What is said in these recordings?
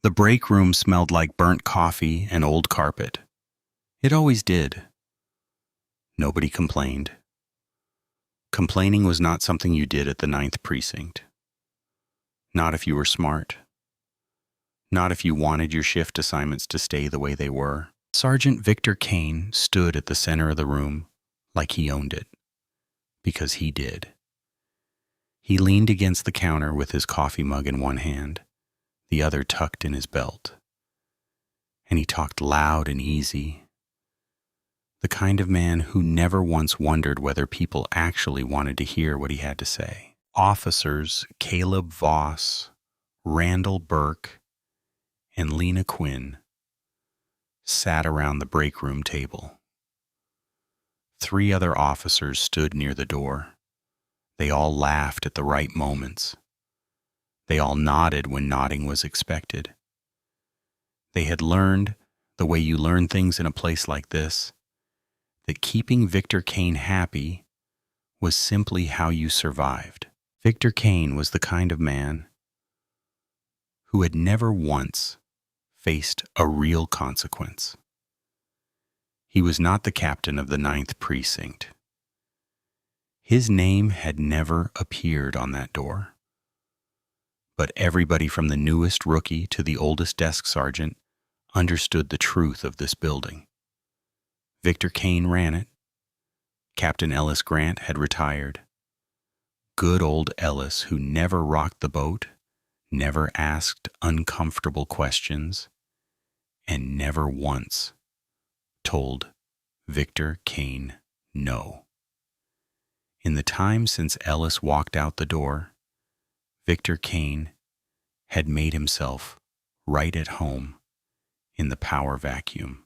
The break room smelled like burnt coffee and old carpet. It always did. Nobody complained. Complaining was not something you did at the Ninth Precinct. Not if you were smart. Not if you wanted your shift assignments to stay the way they were. Sergeant Victor Kane stood at the center of the room like he owned it. Because he did. He leaned against the counter with his coffee mug in one hand, the other tucked in his belt. And he talked loud and easy. The kind of man who never once wondered whether people actually wanted to hear what he had to say. Officers Caleb Voss, Randall Burke, and Lena Quinn sat around the break room table. 3 other officers stood near the door. They all laughed at the right moments. They all nodded when nodding was expected. They had learned, the way you learn things in a place like this, that keeping Victor Kane happy was simply how you survived. Victor Kane was the kind of man who had never once faced a real consequence. He was not the captain of the Ninth Precinct. His name had never appeared on that door. But everybody from the newest rookie to the oldest desk sergeant understood the truth of this building. Victor Kane ran it. Captain Ellis Grant had retired. Good old Ellis, who never rocked the boat, never asked uncomfortable questions, and never once told Victor Kane no. In the time since Ellis walked out the door, Victor Kane had made himself right at home in the power vacuum.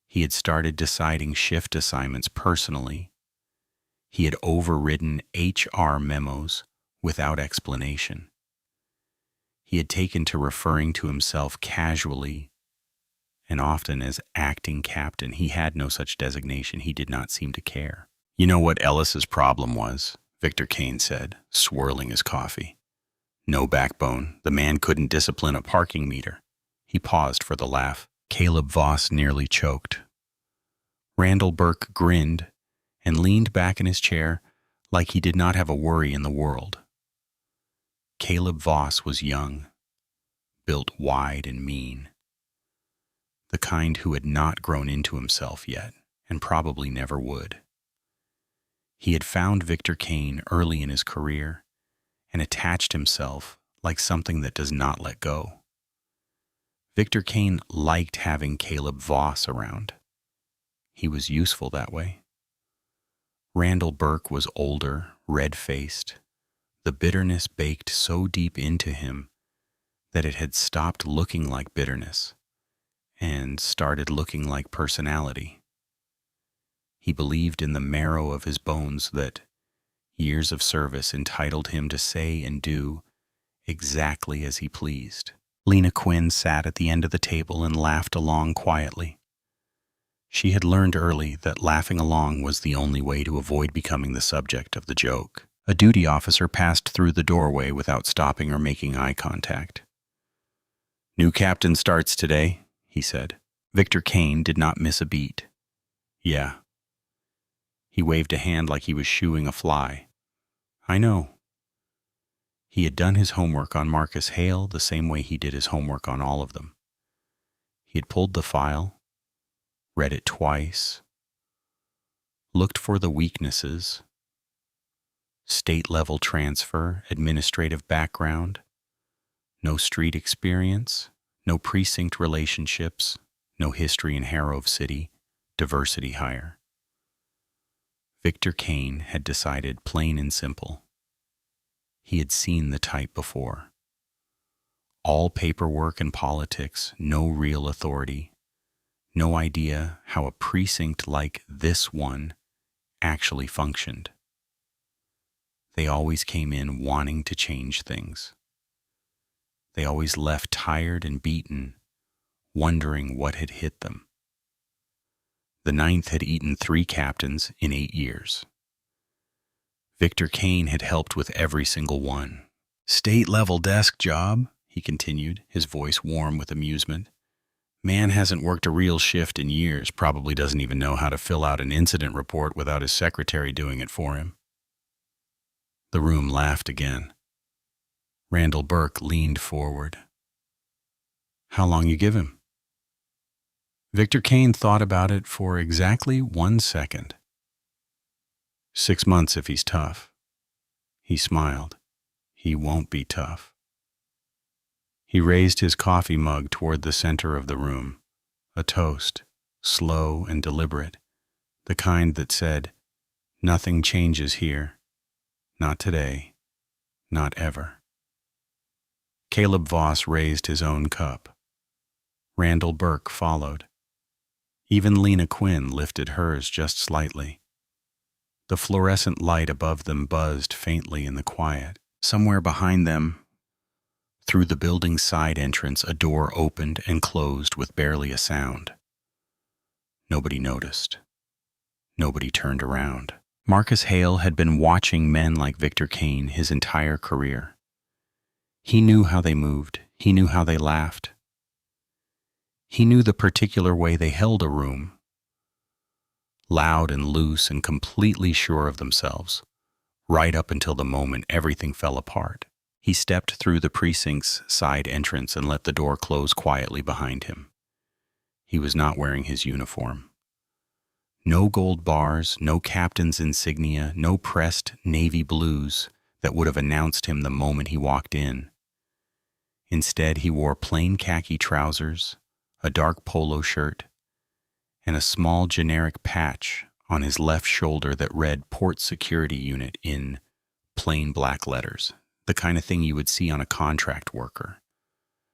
He had started deciding shift assignments personally. He had overridden HR memos without explanation. He had taken to referring to himself casually and often as acting captain. He had no such designation. He did not seem to care. You know what Ellis's problem was? Victor Kane said, swirling his coffee. No backbone. The man couldn't discipline a parking meter. He paused for the laugh. Caleb Voss nearly choked. Randall Burke grinned and leaned back in his chair like he did not have a worry in the world. Caleb Voss was young, built wide and mean. The kind who had not grown into himself yet, and probably never would. He had found Victor Kane early in his career and attached himself like something that does not let go. Victor Kane liked having Caleb Voss around. He was useful that way. Randall Burke was older, red-faced. The bitterness baked so deep into him that it had stopped looking like bitterness and started looking like personality. He believed in the marrow of his bones that years of service entitled him to say and do exactly as he pleased. Lena Quinn sat at the end of the table and laughed along quietly. She had learned early that laughing along was the only way to avoid becoming the subject of the joke. A duty officer passed through the doorway without stopping or making eye contact. "New captain starts today," he said. Victor Kane did not miss a beat. "Yeah." He waved a hand like he was shooing a fly. "I know." He had done his homework on Marcus Hale the same way he did his homework on all of them. He had pulled the file, read it twice, looked for the weaknesses, state-level transfer, administrative background, no street experience, no precinct relationships, no history in Harrow City, diversity hire. Victor Kane had decided plain and simple. He had seen the type before. All paperwork and politics, no real authority, no idea how a precinct like this one actually functioned. They always came in wanting to change things. They always left tired and beaten, wondering what had hit them. The Ninth had eaten 3 captains in 8 years. Victor Kane had helped with every single one. "State-level desk job," he continued, his voice warm with amusement. Man hasn't worked a real shift in years, probably doesn't even know how to fill out an incident report without his secretary doing it for him. The room laughed again. Randall Burke leaned forward. How long you give him? Victor Kane thought about it for exactly 1 second. 6 months if he's tough. He smiled. He won't be tough. He raised his coffee mug toward the center of the room, a toast, slow and deliberate, the kind that said, nothing changes here. Not today. Not ever. Caleb Voss raised his own cup. Randall Burke followed. Even Lena Quinn lifted hers just slightly. The fluorescent light above them buzzed faintly in the quiet. Somewhere behind them, through the building's side entrance, a door opened and closed with barely a sound. Nobody noticed. Nobody turned around. Marcus Hale had been watching men like Victor Kane his entire career. He knew how they moved. He knew how they laughed. He knew the particular way they held a room. Loud and loose and completely sure of themselves, right up until the moment everything fell apart. He stepped through the precinct's side entrance and let the door close quietly behind him. He was not wearing his uniform. No gold bars, no captain's insignia, no pressed navy blues that would have announced him the moment he walked in. Instead, he wore plain khaki trousers, a dark polo shirt, and a small generic patch on his left shoulder that read Port Security Unit in plain black letters. The kind of thing you would see on a contract worker.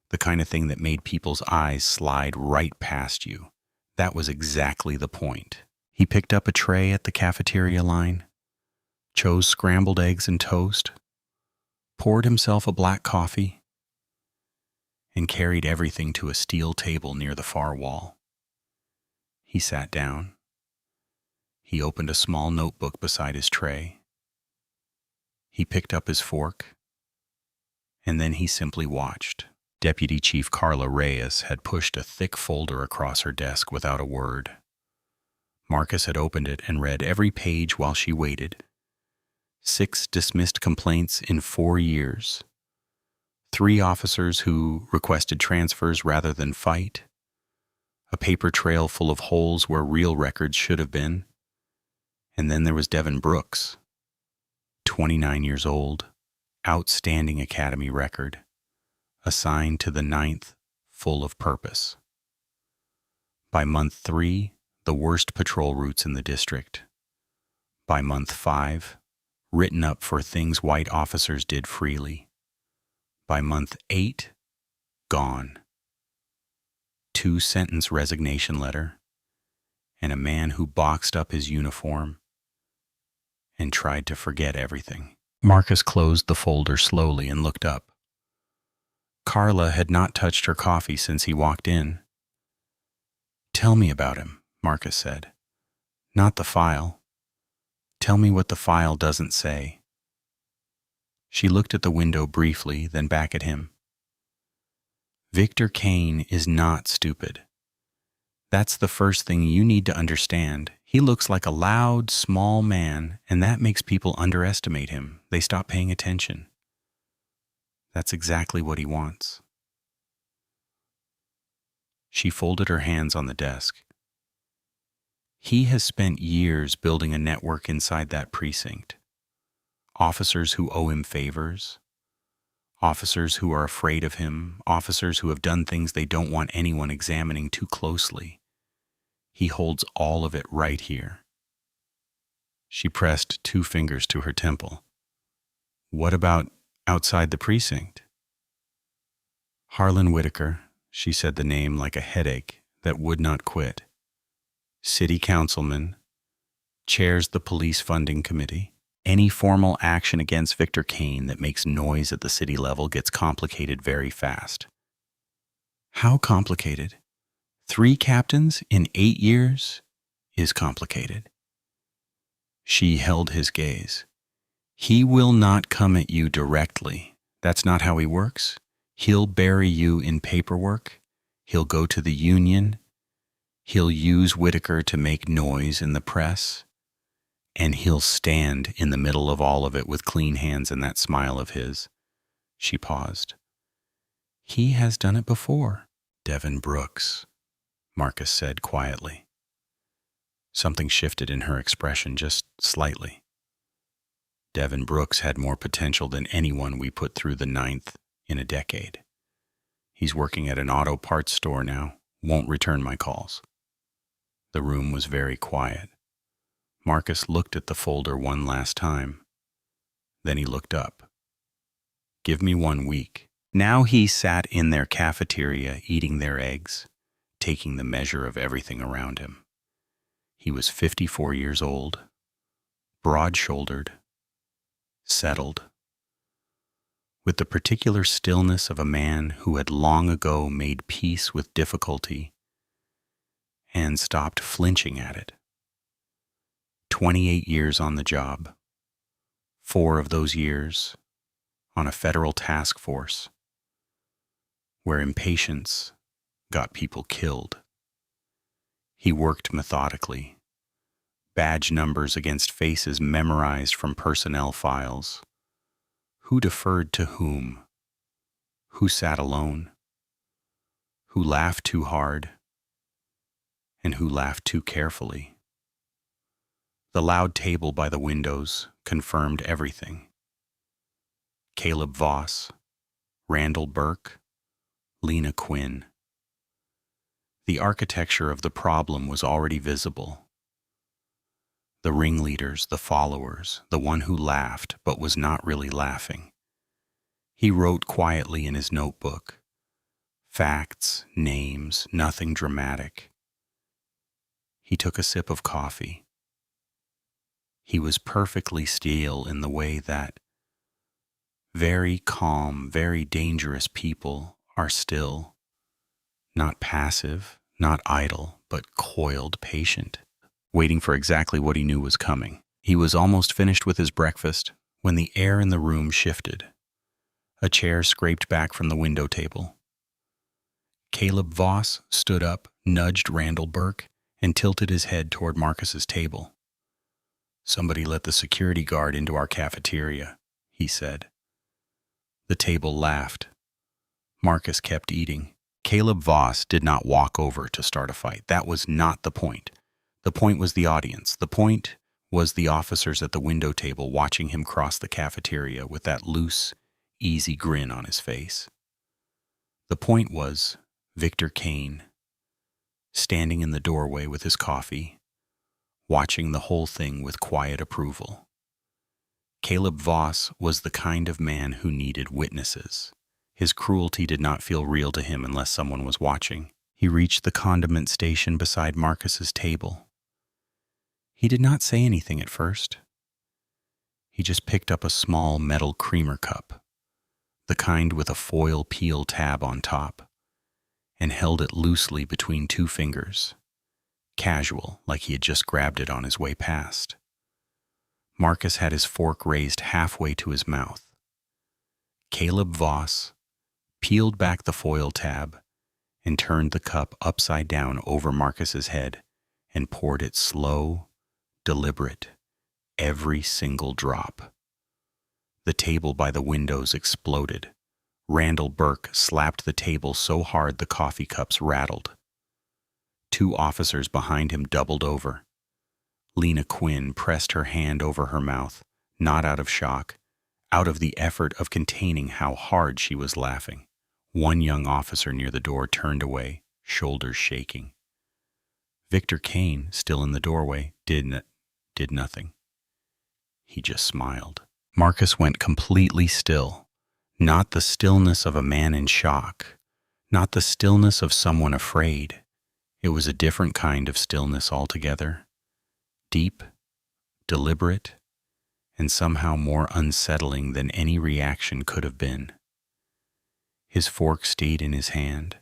The kind of thing that made people's eyes slide right past you. That was exactly the point. He picked up a tray at the cafeteria line, chose scrambled eggs and toast, poured himself a black coffee, and carried everything to a steel table near the far wall. He sat down. He opened a small notebook beside his tray. He picked up his fork. And then he simply watched. Deputy Chief Carla Reyes had pushed a thick folder across her desk without a word. Marcus had opened it and read every page while she waited. 6 dismissed complaints in 4 years. 3 officers who requested transfers rather than fight. A paper trail full of holes where real records should have been. And then there was Devin Brooks, 29 years old. Outstanding academy record, assigned to the 9th, full of purpose. By month 3, the worst patrol routes in the district. By month 5, written up for things white officers did freely. By month 8, gone. 2-sentence resignation letter, and a man who boxed up his uniform and tried to forget everything. Marcus closed the folder slowly and looked up. Carla had not touched her coffee since he walked in. Tell me about him, Marcus said. Not the file. Tell me what the file doesn't say. She looked at the window briefly, then back at him. Victor Kane is not stupid. That's the first thing you need to understand. He looks like a loud, small man, and that makes people underestimate him. They stop paying attention. That's exactly what he wants. She folded her hands on the desk. He has spent years building a network inside that precinct. Officers who owe him favors. Officers who are afraid of him. Officers who have done things they don't want anyone examining too closely. He holds all of it right here. She pressed 2 fingers to her temple. What about outside the precinct? Harlan Whitaker, she said the name like a headache that would not quit. City councilman, chairs the police funding committee. Any formal action against Victor Kane that makes noise at the city level gets complicated very fast. How complicated? 3 captains in 8 years is complicated. She held his gaze. He will not come at you directly. That's not how he works. He'll bury you in paperwork. He'll go to the union. He'll use Whitaker to make noise in the press. And he'll stand in the middle of all of it with clean hands and that smile of his. She paused. He has done it before. Devin Brooks, Marcus said quietly. Something shifted in her expression just slightly. Devin Brooks had more potential than anyone we put through the Ninth in a decade. He's working at an auto parts store now, won't return my calls. The room was very quiet. Marcus looked at the folder one last time. Then he looked up. Give me 1 week. Now he sat in their cafeteria eating their eggs, taking the measure of everything around him. He was 54 years old, broad-shouldered, settled, with the particular stillness of a man who had long ago made peace with difficulty and stopped flinching at it. 28 years on the job, 4 of those years on a federal task force where impatience got people killed. He worked methodically, badge numbers against faces memorized from personnel files. Who deferred to whom? Who sat alone? Who laughed too hard? And who laughed too carefully? The loud table by the windows confirmed everything. Caleb Voss, Randall Burke, Lena Quinn. The architecture of the problem was already visible. The ringleaders, the followers, the one who laughed but was not really laughing. He wrote quietly in his notebook. Facts, names, nothing dramatic. He took a sip of coffee. He was perfectly still in the way that very calm, very dangerous people are still, not passive, not idle, but coiled patient, waiting for exactly what he knew was coming. He was almost finished with his breakfast when the air in the room shifted. A chair scraped back from the window table. Caleb Voss stood up, nudged Randall Burke, and tilted his head toward Marcus's table. Somebody let the security guard into our cafeteria, he said. The table laughed. Marcus kept eating. Caleb Voss did not walk over to start a fight. That was not the point. The point was the audience. The point was the officers at the window table watching him cross the cafeteria with that loose, easy grin on his face. The point was Victor Kane, standing in the doorway with his coffee, watching the whole thing with quiet approval. Caleb Voss was the kind of man who needed witnesses. His cruelty did not feel real to him unless someone was watching. He reached the condiment station beside Marcus's table. He did not say anything at first. He just picked up a small metal creamer cup, the kind with a foil peel tab on top, and held it loosely between 2 fingers, casual, like he had just grabbed it on his way past. Marcus had his fork raised halfway to his mouth. Caleb Voss peeled back the foil tab and turned the cup upside down over Marcus's head and poured it slow, deliberate, every single drop. The table by the windows exploded. Randall Burke slapped the table so hard the coffee cups rattled. 2 officers behind him doubled over. Lena Quinn pressed her hand over her mouth, not out of shock, out of the effort of containing how hard she was laughing. One young officer near the door turned away, shoulders shaking. Victor Kane, still in the doorway, did nothing. He just smiled. Marcus went completely still. Not the stillness of a man in shock, not the stillness of someone afraid. It was a different kind of stillness altogether. Deep, deliberate, and somehow more unsettling than any reaction could have been. His fork stayed in his hand.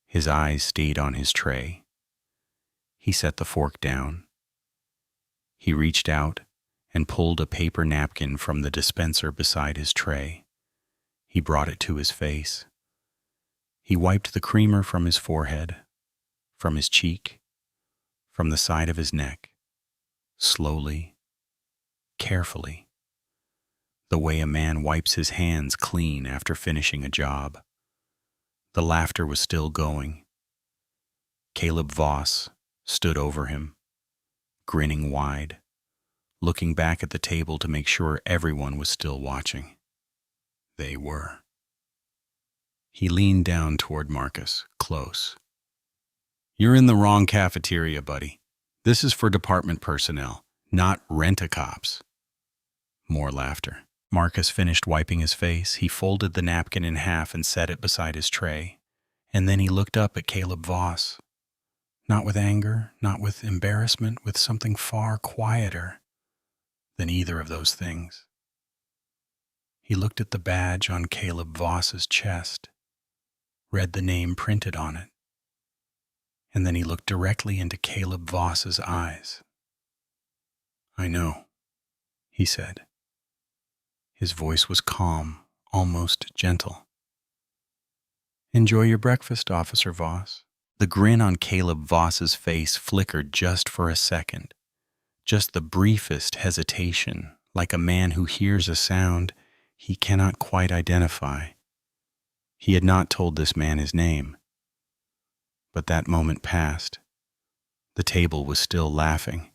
His eyes stayed on his tray. He set the fork down. He reached out and pulled a paper napkin from the dispenser beside his tray. He brought it to his face, He wiped the creamer from his forehead, from his cheek, from the side of his neck, slowly, carefully, the way a man wipes his hands clean after finishing a job. The laughter was still going. Caleb Voss stood over him, grinning wide, looking back at the table to make sure everyone was still watching. They were. He leaned down toward Marcus, close. "You're in the wrong cafeteria, buddy. This is for department personnel, not rent-a-cops." More laughter. Marcus finished wiping his face. He folded the napkin in half and set it beside his tray. And then he looked up at Caleb Voss. Not with anger, not with embarrassment, with something far quieter than either of those things. He looked at the badge on Caleb Voss's chest, read the name printed on it, and then he looked directly into Caleb Voss's eyes. "I know," he said. His voice was calm, almost gentle. "Enjoy your breakfast, Officer Voss." The grin on Caleb Voss's face flickered just for a second, just the briefest hesitation, like a man who hears a sound he cannot quite identify. He had not told this man his name. But that moment passed. The table was still laughing.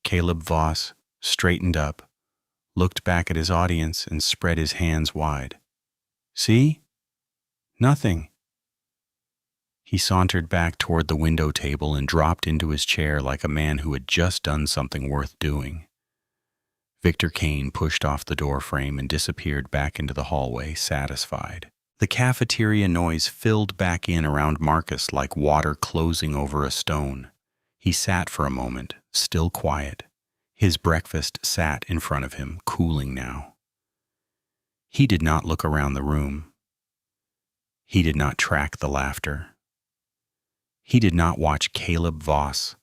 Caleb Voss straightened up, looked back at his audience, and spread his hands wide. "See? Nothing." He sauntered back toward the window table and dropped into his chair like a man who had just done something worth doing. Victor Kane pushed off the door frame and disappeared back into the hallway, satisfied. The cafeteria noise filled back in around Marcus like water closing over a stone. He sat for a moment, still quiet. His breakfast sat in front of him, cooling now. He did not look around the room. He did not track the laughter. He did not watch Caleb Voss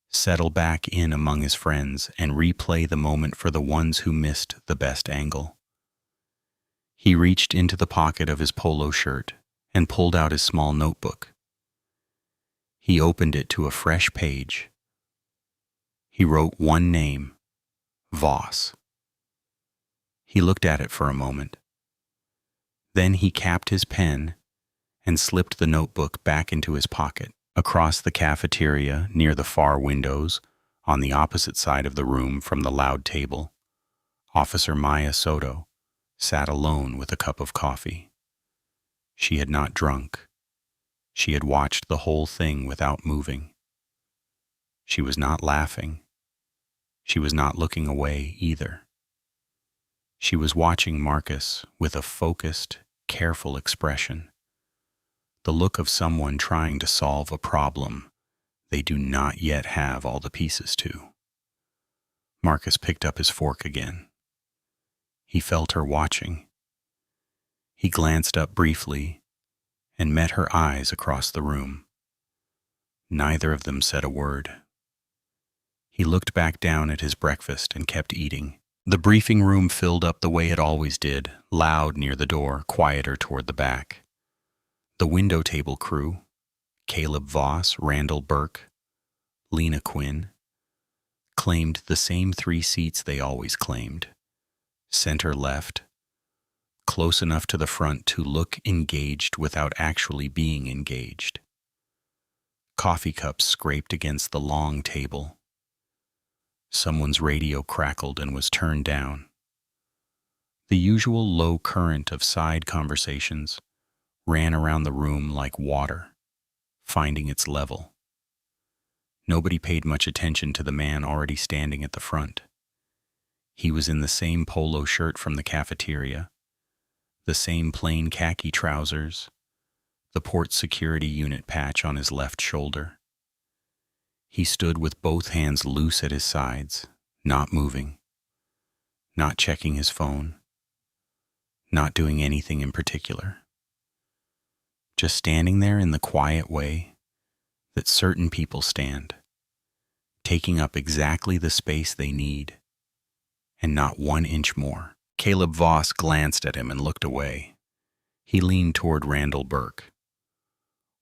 settle back in among his friends and replay the moment for the ones who missed the best angle. He reached into the pocket of his polo shirt and pulled out his small notebook. He opened it to a fresh page. He wrote one name, Voss. He looked at it for a moment. Then he capped his pen and slipped the notebook back into his pocket. Across the cafeteria, near the far windows, on the opposite side of the room from the loud table, Officer Maya Soto sat alone with a cup of coffee. She had not drunk. She had watched the whole thing without moving. She was not laughing. She was not looking away either. She was watching Marcus with a focused, careful expression. The look of someone trying to solve a problem they do not yet have all the pieces to. Marcus picked up his fork again. He felt her watching. He glanced up briefly and met her eyes across the room. Neither of them said a word. He looked back down at his breakfast and kept eating. The briefing room filled up the way it always did, loud near the door, quieter toward the back. The window table crew, Caleb Voss, Randall Burke, Lena Quinn, claimed the same 3 seats they always claimed. Center left, close enough to the front to look engaged without actually being engaged. Coffee cups scraped against the long table. Someone's radio crackled and was turned down. The usual low current of side conversations ran around the room like water, finding its level. Nobody paid much attention to the man already standing at the front. He was in the same polo shirt from the cafeteria, the same plain khaki trousers, the port security unit patch on his left shoulder. He stood with both hands loose at his sides, not moving, not checking his phone, not doing anything in particular. Just standing there in the quiet way that certain people stand, taking up exactly the space they need, and not 1 inch more. Caleb Voss glanced at him and looked away. He leaned toward Randall Burke.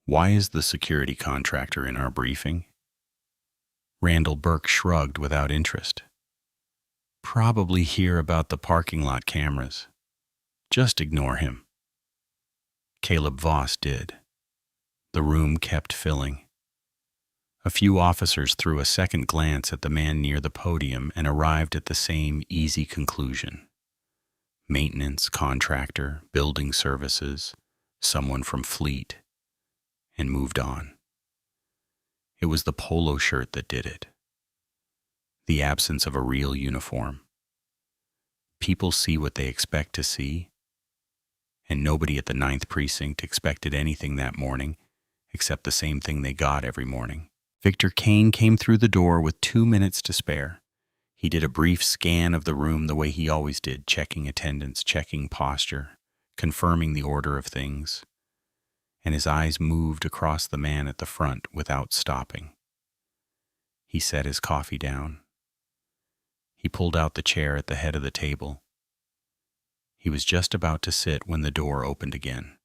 "Why is the security contractor in our briefing?" Randall Burke shrugged without interest. "Probably hear about the parking lot cameras. Just ignore him." Caleb Voss did. The room kept filling. A few officers threw a second glance at the man near the podium and arrived at the same easy conclusion. Maintenance, contractor, building services, someone from Fleet, and moved on. It was the polo shirt that did it. The absence of a real uniform. People see what they expect to see, and nobody at the Ninth Precinct expected anything that morning except the same thing they got every morning. Victor Kane came through the door with 2 minutes to spare. He did a brief scan of the room the way he always did, checking attendance, checking posture, confirming the order of things, and his eyes moved across the man at the front without stopping. He set his coffee down. He pulled out the chair at the head of the table. He was just about to sit when the door opened again.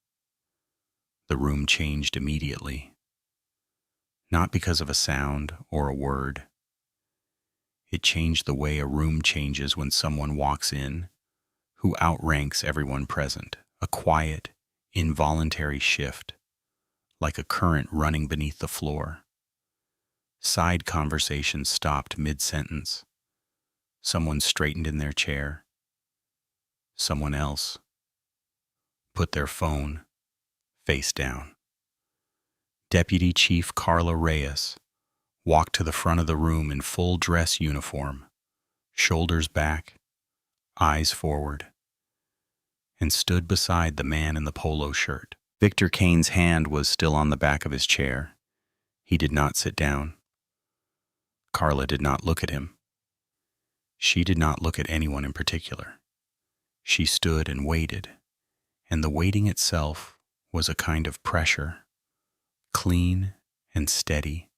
The room changed immediately. Not because of a sound or a word. It changed the way a room changes when someone walks in who outranks everyone present. A quiet, involuntary shift, like a current running beneath the floor. Side conversations stopped mid-sentence. Someone straightened in their chair. Someone else put their phone face down. Deputy Chief Carla Reyes walked to the front of the room in full dress uniform, shoulders back, eyes forward, and stood beside the man in the polo shirt. Victor Kane's hand was still on the back of his chair. He did not sit down. Carla did not look at him. She did not look at anyone in particular. She stood and waited, and the waiting itself was a kind of pressure, clean and steady,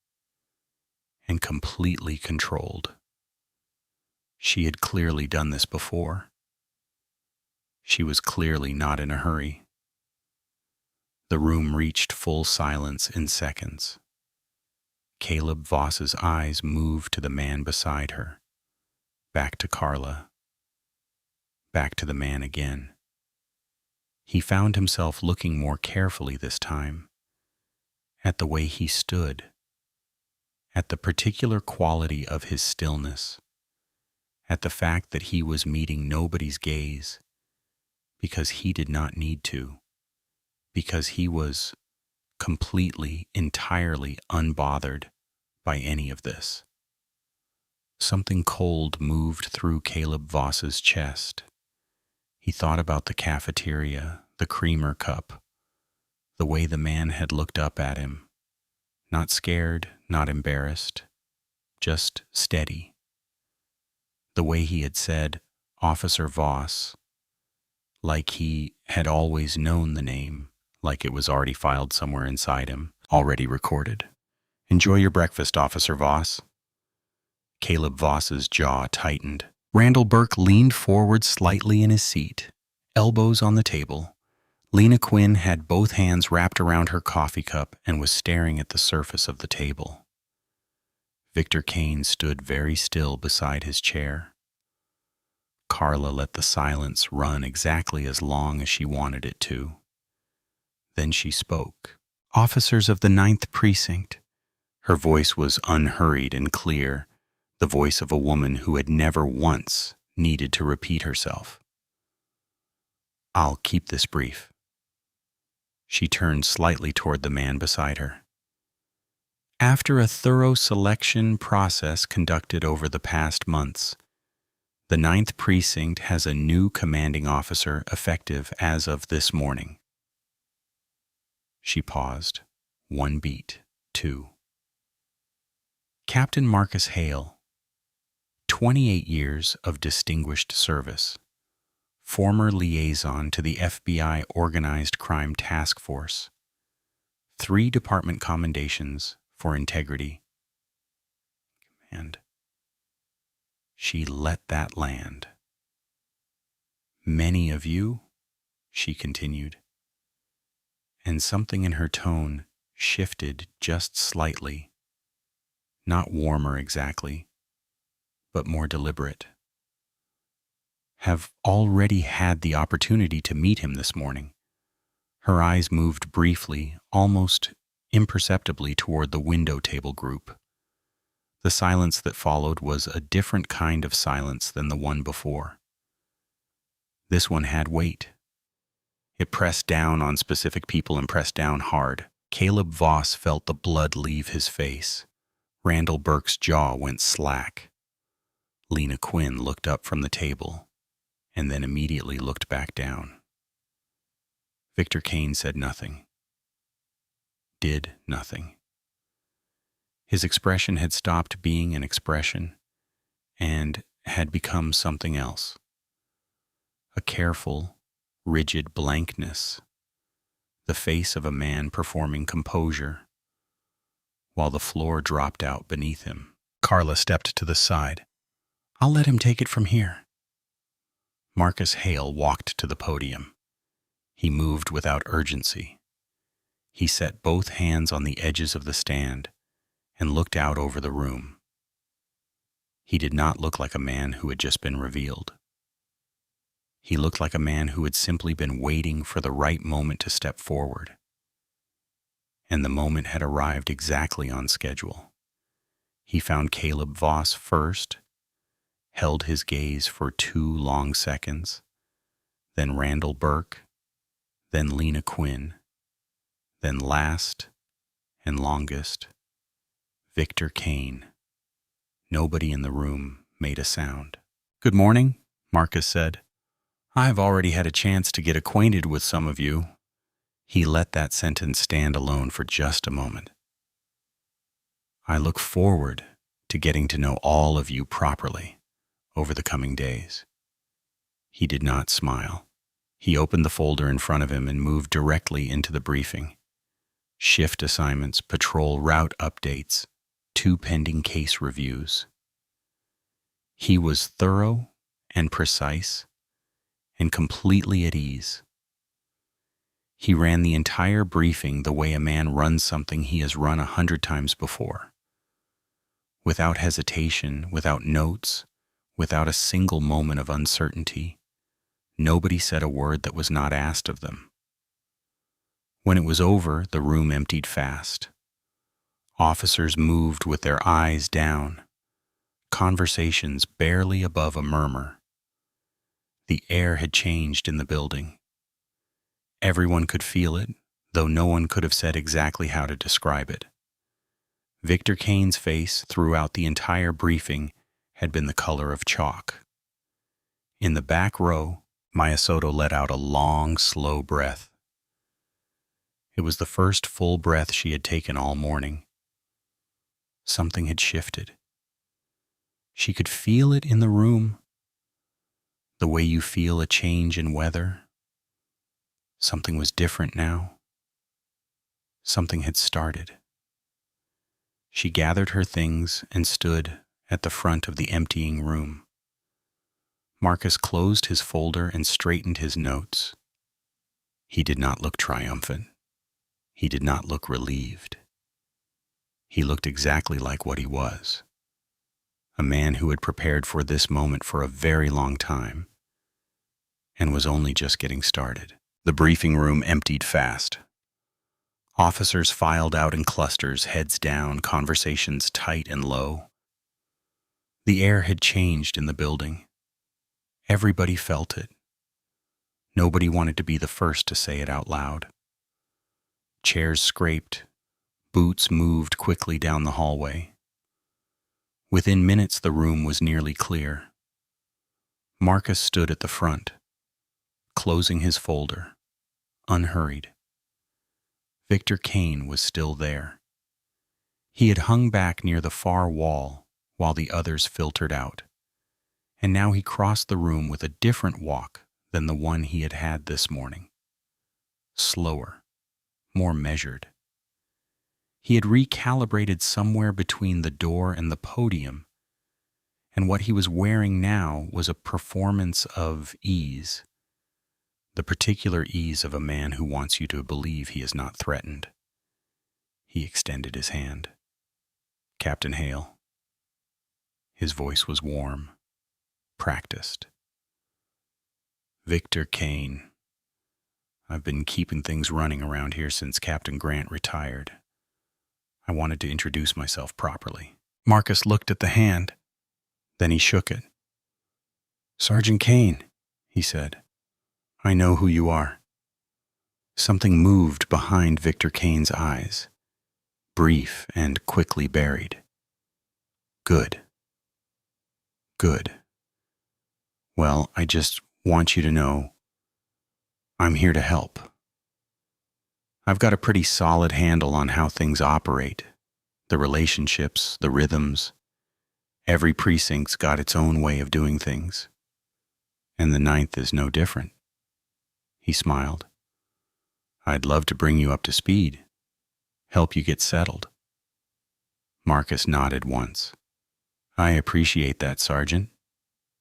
and completely controlled. She had clearly done this before. She was clearly not in a hurry. The room reached full silence in seconds. Caleb Voss's eyes moved to the man beside her, back to Carla, back to the man again. He found himself looking more carefully this time, at the way he stood, at the particular quality of his stillness, at the fact that he was meeting nobody's gaze, because he did not need to, because he was completely, entirely unbothered by any of this. Something cold moved through Caleb Voss's chest. He thought about the cafeteria, the creamer cup, the way the man had looked up at him, not scared, not embarrassed, just steady. The way he had said, "Officer Voss," like he had always known the name, like it was already filed somewhere inside him, already recorded. "Enjoy your breakfast, Officer Voss." Caleb Voss's jaw tightened. Randall Burke leaned forward slightly in his seat, elbows on the table. Lena Quinn had both hands wrapped around her coffee cup and was staring at the surface of the table. Victor Kane stood very still beside his chair. Carla let the silence run exactly as long as she wanted it to. Then she spoke. "Officers of the Ninth Precinct." Her voice was unhurried and clear, the voice of a woman who had never once needed to repeat herself. "I'll keep this brief." She turned slightly toward the man beside her. "After a thorough selection process conducted over the past months, the Ninth Precinct has a new commanding officer effective as of this morning." She paused. 1 beat. 2. Captain Marcus Hale, 28 years of distinguished service, former liaison to the FBI Organized Crime Task Force, 3 department commendations for integrity. And she let that land. "Many of you," she continued, and something in her tone shifted just slightly, not warmer exactly, but more deliberate. Have already had the opportunity to meet him this morning. Her eyes moved briefly, almost imperceptibly, toward the window table group. The silence that followed was a different kind of silence than the one before. This one had weight. It pressed down on specific people and pressed down hard. Caleb Voss felt the blood leave his face. Randall Burke's jaw went slack. Lena Quinn looked up from the table and then immediately looked back down. Victor Kane said nothing. Did nothing. His expression had stopped being an expression and had become something else. A careful, rigid blankness, the face of a man performing composure, while the floor dropped out beneath him. Carla stepped to the side. "I'll let him take it from here." Marcus Hale walked to the podium. He moved without urgency. He set both hands on the edges of the stand and looked out over the room. He did not look like a man who had just been revealed. He looked like a man who had simply been waiting for the right moment to step forward. And the moment had arrived exactly on schedule. He found Caleb Voss first, held his gaze for 2 long seconds, then Randall Burke, then Lena Quinn, then last and longest, Victor Kane. Nobody in the room made a sound. "Good morning," Marcus said. "I've already had a chance to get acquainted with some of you." He let that sentence stand alone for just a moment. "I look forward to getting to know all of you properly over the coming days." He did not smile. He opened the folder in front of him and moved directly into the briefing. Shift assignments, patrol route updates, 2 pending case reviews. He was thorough and precise and completely at ease. He ran the entire briefing the way a man runs something he has run 100 times before. Without hesitation, without notes, without a single moment of uncertainty. Nobody said a word that was not asked of them. When it was over, the room emptied fast. Officers moved with their eyes down, conversations barely above a murmur. The air had changed in the building. Everyone could feel it, though no one could have said exactly how to describe it. Victor Kane's face throughout the entire briefing had been the color of chalk. In the back row, Maya Soto let out a long, slow breath. It was the first full breath she had taken all morning. Something had shifted. She could feel it in the room, the way you feel a change in weather. Something was different now. Something had started. She gathered her things and stood at the front of the emptying room. Marcus closed his folder and straightened his notes. He did not look triumphant. He did not look relieved. He looked exactly like what he was. A man who had prepared for this moment for a very long time and was only just getting started. The briefing room emptied fast. Officers filed out in clusters, heads down, conversations tight and low. The air had changed in the building. Everybody felt it. Nobody wanted to be the first to say it out loud. Chairs scraped. Boots moved quickly down the hallway. Within minutes, the room was nearly clear. Marcus stood at the front, closing his folder, unhurried. Victor Kane was still there. He had hung back near the far wall while the others filtered out, and now he crossed the room with a different walk than the one he had had this morning. Slower, more measured. He had recalibrated somewhere between the door and the podium, and what he was wearing now was a performance of ease. the particular ease of a man who wants you to believe he is not threatened. He extended his hand. Captain Hale. His voice was warm, practiced. Victor Kane. I've been keeping things running around here since Captain Grant retired. I wanted to introduce myself properly. Marcus looked at the hand. Then he shook it. Sergeant Kane, he said. I know who you are. Something moved behind Victor Kane's eyes, brief and quickly buried. Good. Good. Well, I just want you to know I'm here to help. I've got a pretty solid handle on how things operate, the relationships, the rhythms. Every precinct's got its own way of doing things, and the Ninth is no different. He smiled. I'd love to bring you up to speed, help you get settled. Marcus nodded once. I appreciate that, Sergeant,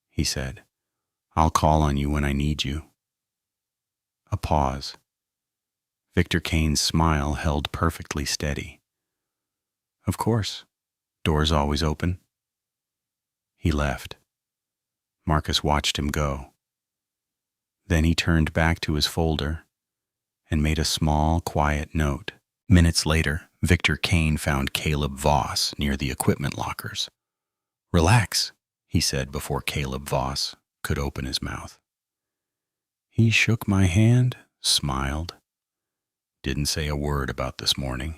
he said. I'll call on you when I need you. A pause. Victor Kane's smile held perfectly steady. Of course. Door's always open. He left. Marcus watched him go. Then he turned back to his folder and made a small, quiet note. Minutes later, Victor Kane found Caleb Voss near the equipment lockers. Relax, he said before Caleb Voss could open his mouth. He shook my hand, smiled. Didn't say a word about this morning.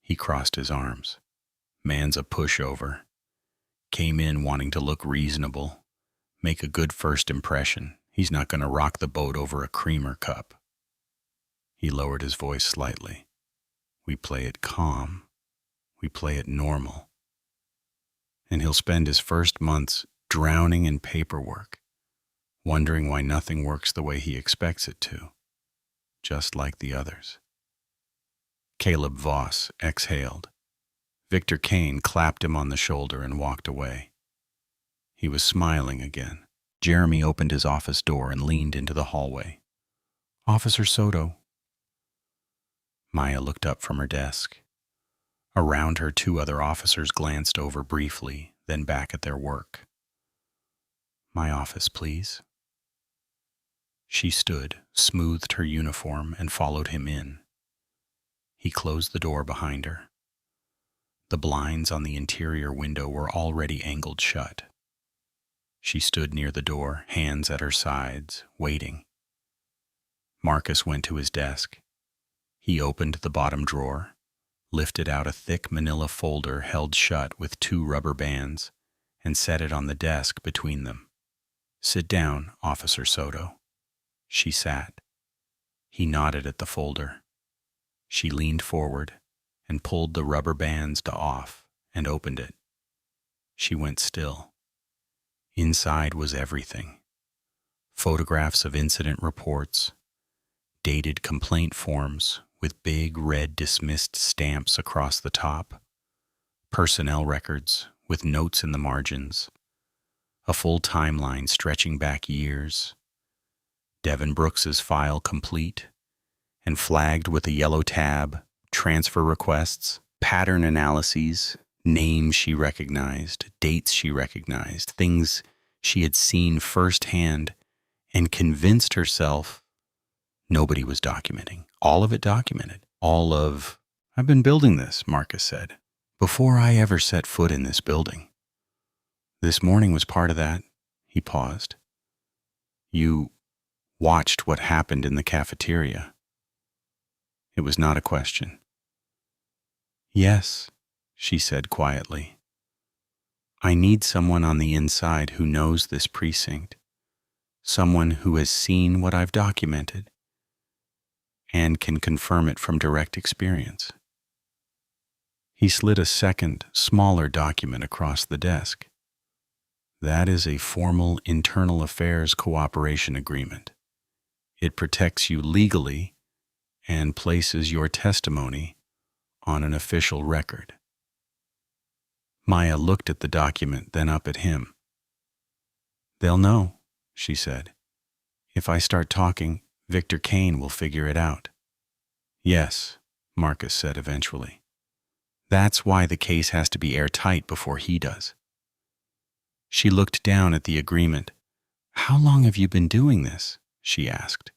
He crossed his arms. Man's a pushover. Came in wanting to look reasonable, make a good first impression. He's not going to rock the boat over a creamer cup. He lowered his voice slightly. We play it calm. We play it normal. And he'll spend his first months drowning in paperwork, wondering why nothing works the way he expects it to, just like the others. Caleb Voss exhaled. Victor Kane clapped him on the shoulder and walked away. He was smiling again. Jeremy opened his office door and leaned into the hallway. Officer Soto. Maya looked up from her desk. Around her, two other officers glanced over briefly, then back at their work. My office, please. She stood, smoothed her uniform, and followed him in. He closed the door behind her. The blinds on the interior window were already angled shut. She stood near the door, hands at her sides, waiting. Marcus went to his desk. He opened the bottom drawer, lifted out a thick manila folder held shut with 2 rubber bands, and set it on the desk between them. Sit down, Officer Soto. She sat. He nodded at the folder. She leaned forward and pulled the rubber bands off and opened it. She went still. Inside was everything. Photographs of incident reports, dated complaint forms with big red dismissed stamps across the top, personnel records with notes in the margins, a full timeline stretching back years, Devin Brooks's file complete and flagged with a yellow tab, transfer requests, pattern analyses, names she recognized, dates she recognized, things she had seen firsthand and convinced herself nobody was documenting. All of it documented. I've been building this, Marcus said, before I ever set foot in this building. This morning was part of that. He paused. You watched what happened in the cafeteria. It was not a question. Yes, she said quietly. I need someone on the inside who knows this precinct, someone who has seen what I've documented and can confirm it from direct experience. He slid a second, smaller document across the desk. That is a formal internal affairs cooperation agreement. It protects you legally and places your testimony on an official record. Maya looked at the document, then up at him. They'll know, she said. If I start talking, Victor Kane will figure it out. Yes, Marcus said eventually. That's why the case has to be airtight before he does. She looked down at the agreement. How long have you been doing this? She asked.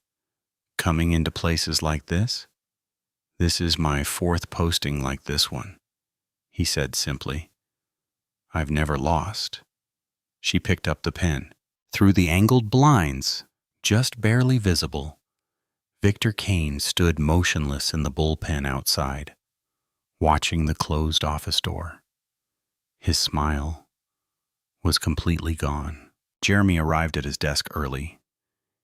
Coming into places like this? This is my fourth posting like this one, he said simply. I've never lost. She picked up the pen. Through the angled blinds, just barely visible, Victor Kane stood motionless in the bullpen outside, watching the closed office door. His smile was completely gone. Jeremy arrived at his desk early.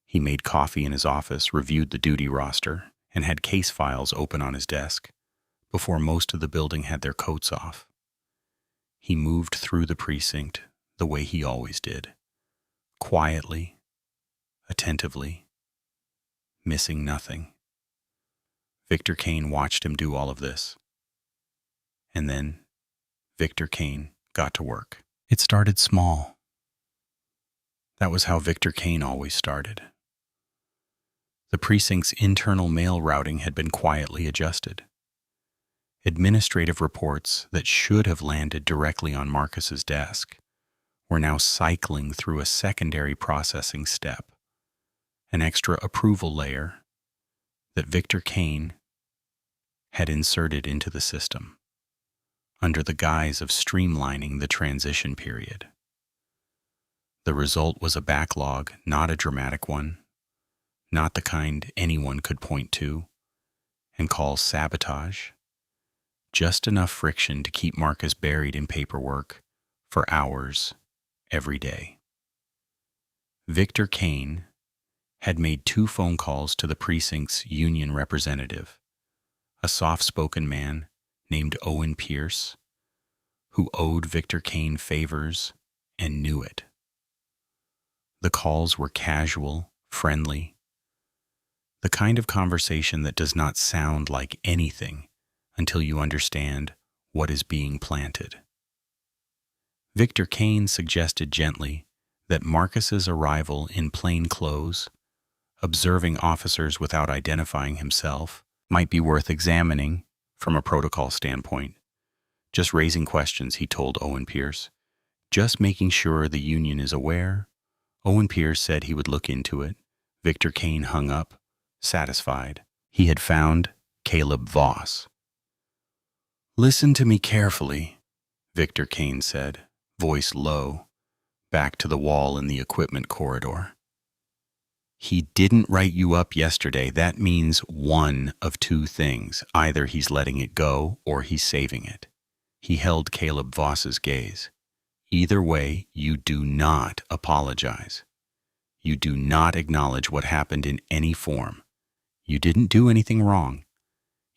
He made coffee in his office, reviewed the duty roster, and had case files open on his desk before most of the building had their coats off. He moved through the precinct the way he always did, quietly, attentively, missing nothing. Victor Kane watched him do all of this. And then Victor Kane got to work. It started small. That was how Victor Kane always started. The precinct's internal mail routing had been quietly adjusted. Administrative reports that should have landed directly on Marcus's desk were now cycling through a secondary processing step, an extra approval layer that Victor Kane had inserted into the system under the guise of streamlining the transition period. The result was a backlog, not a dramatic one, not the kind anyone could point to and call sabotage, just enough friction to keep Marcus buried in paperwork for hours every day. Victor Kane had made 2 phone calls to the precinct's union representative, a soft-spoken man named Owen Pierce, who owed Victor Kane favors and knew it. The calls were casual, friendly, the kind of conversation that does not sound like anything until you understand what is being planted. Victor Kane suggested gently that Marcus's arrival in plain clothes, observing officers without identifying himself, might be worth examining from a protocol standpoint. Just raising questions, he told Owen Pierce. Just making sure the union is aware. Owen Pierce said he would look into it. Victor Kane hung up, satisfied. He had found Caleb Voss. Listen to me carefully, Victor Kane said, voice low, back to the wall in the equipment corridor. He didn't write you up yesterday. That means one of 2 things. Either he's letting it go or he's saving it. He held Caleb Voss's gaze. Either way, you do not apologize. You do not acknowledge what happened in any form. You didn't do anything wrong.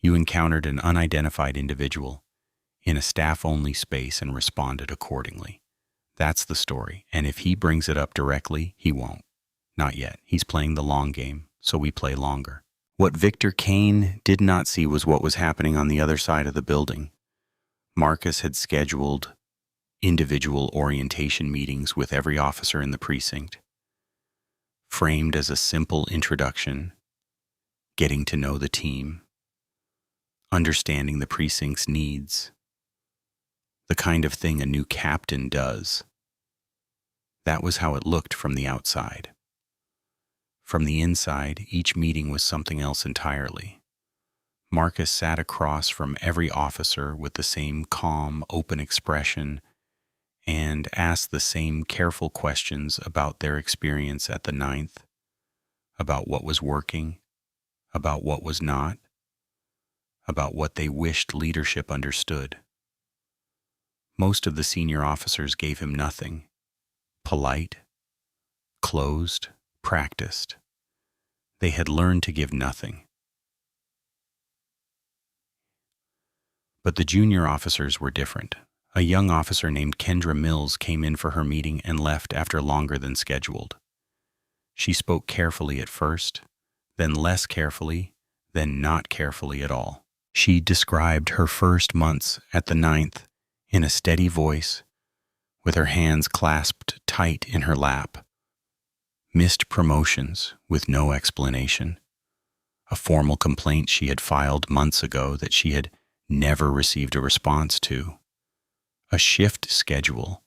You encountered an unidentified individual in a staff-only space and responded accordingly. That's the story, and if he brings it up directly, he won't. Not yet. He's playing the long game, so we play longer. What Victor Kane did not see was what was happening on the other side of the building. Marcus had scheduled individual orientation meetings with every officer in the precinct, framed as a simple introduction, getting to know the team, understanding the precinct's needs, the kind of thing a new captain does. That was how it looked from the outside. From the inside, each meeting was something else entirely. Marcus sat across from every officer with the same calm, open expression and asked the same careful questions about their experience at the Ninth, about what was working, about what was not, about what they wished leadership understood. Most of the senior officers gave him nothing. Polite, closed, practiced. They had learned to give nothing. But the junior officers were different. A young officer named Kendra Mills came in for her meeting and left after longer than scheduled. She spoke carefully at first, then less carefully, then not carefully at all. She described her first months at the Ninth in a steady voice, with her hands clasped tight in her lap. missed promotions with no explanation, a formal complaint she had filed months ago that she had never received a response to, a shift schedule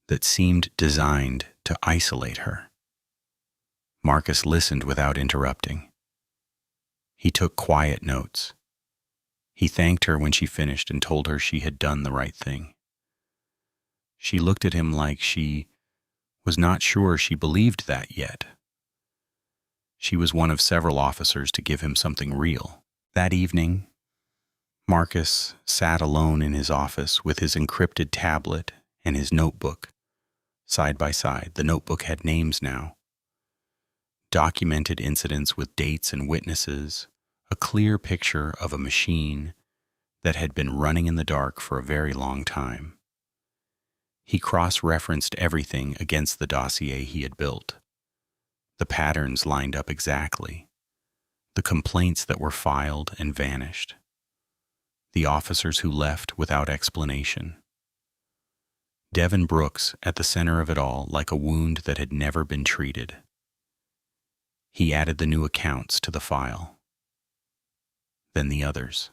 that seemed designed to isolate her. Marcus listened without interrupting. He took quiet notes. He thanked her when she finished and told her she had done the right thing. She looked at him like she was not sure she believed that yet. She was one of several officers to give him something real. That evening, Marcus sat alone in his office with his encrypted tablet and his notebook, side by side. The notebook had names now. Documented incidents with dates and witnesses, a clear picture of a machine that had been running in the dark for a very long time. He cross-referenced everything against the dossier he had built. The patterns lined up exactly. The complaints that were filed and vanished. The officers who left without explanation. Devin Brooks at the center of it all, like a wound that had never been treated. He added the new accounts to the file. Then the others.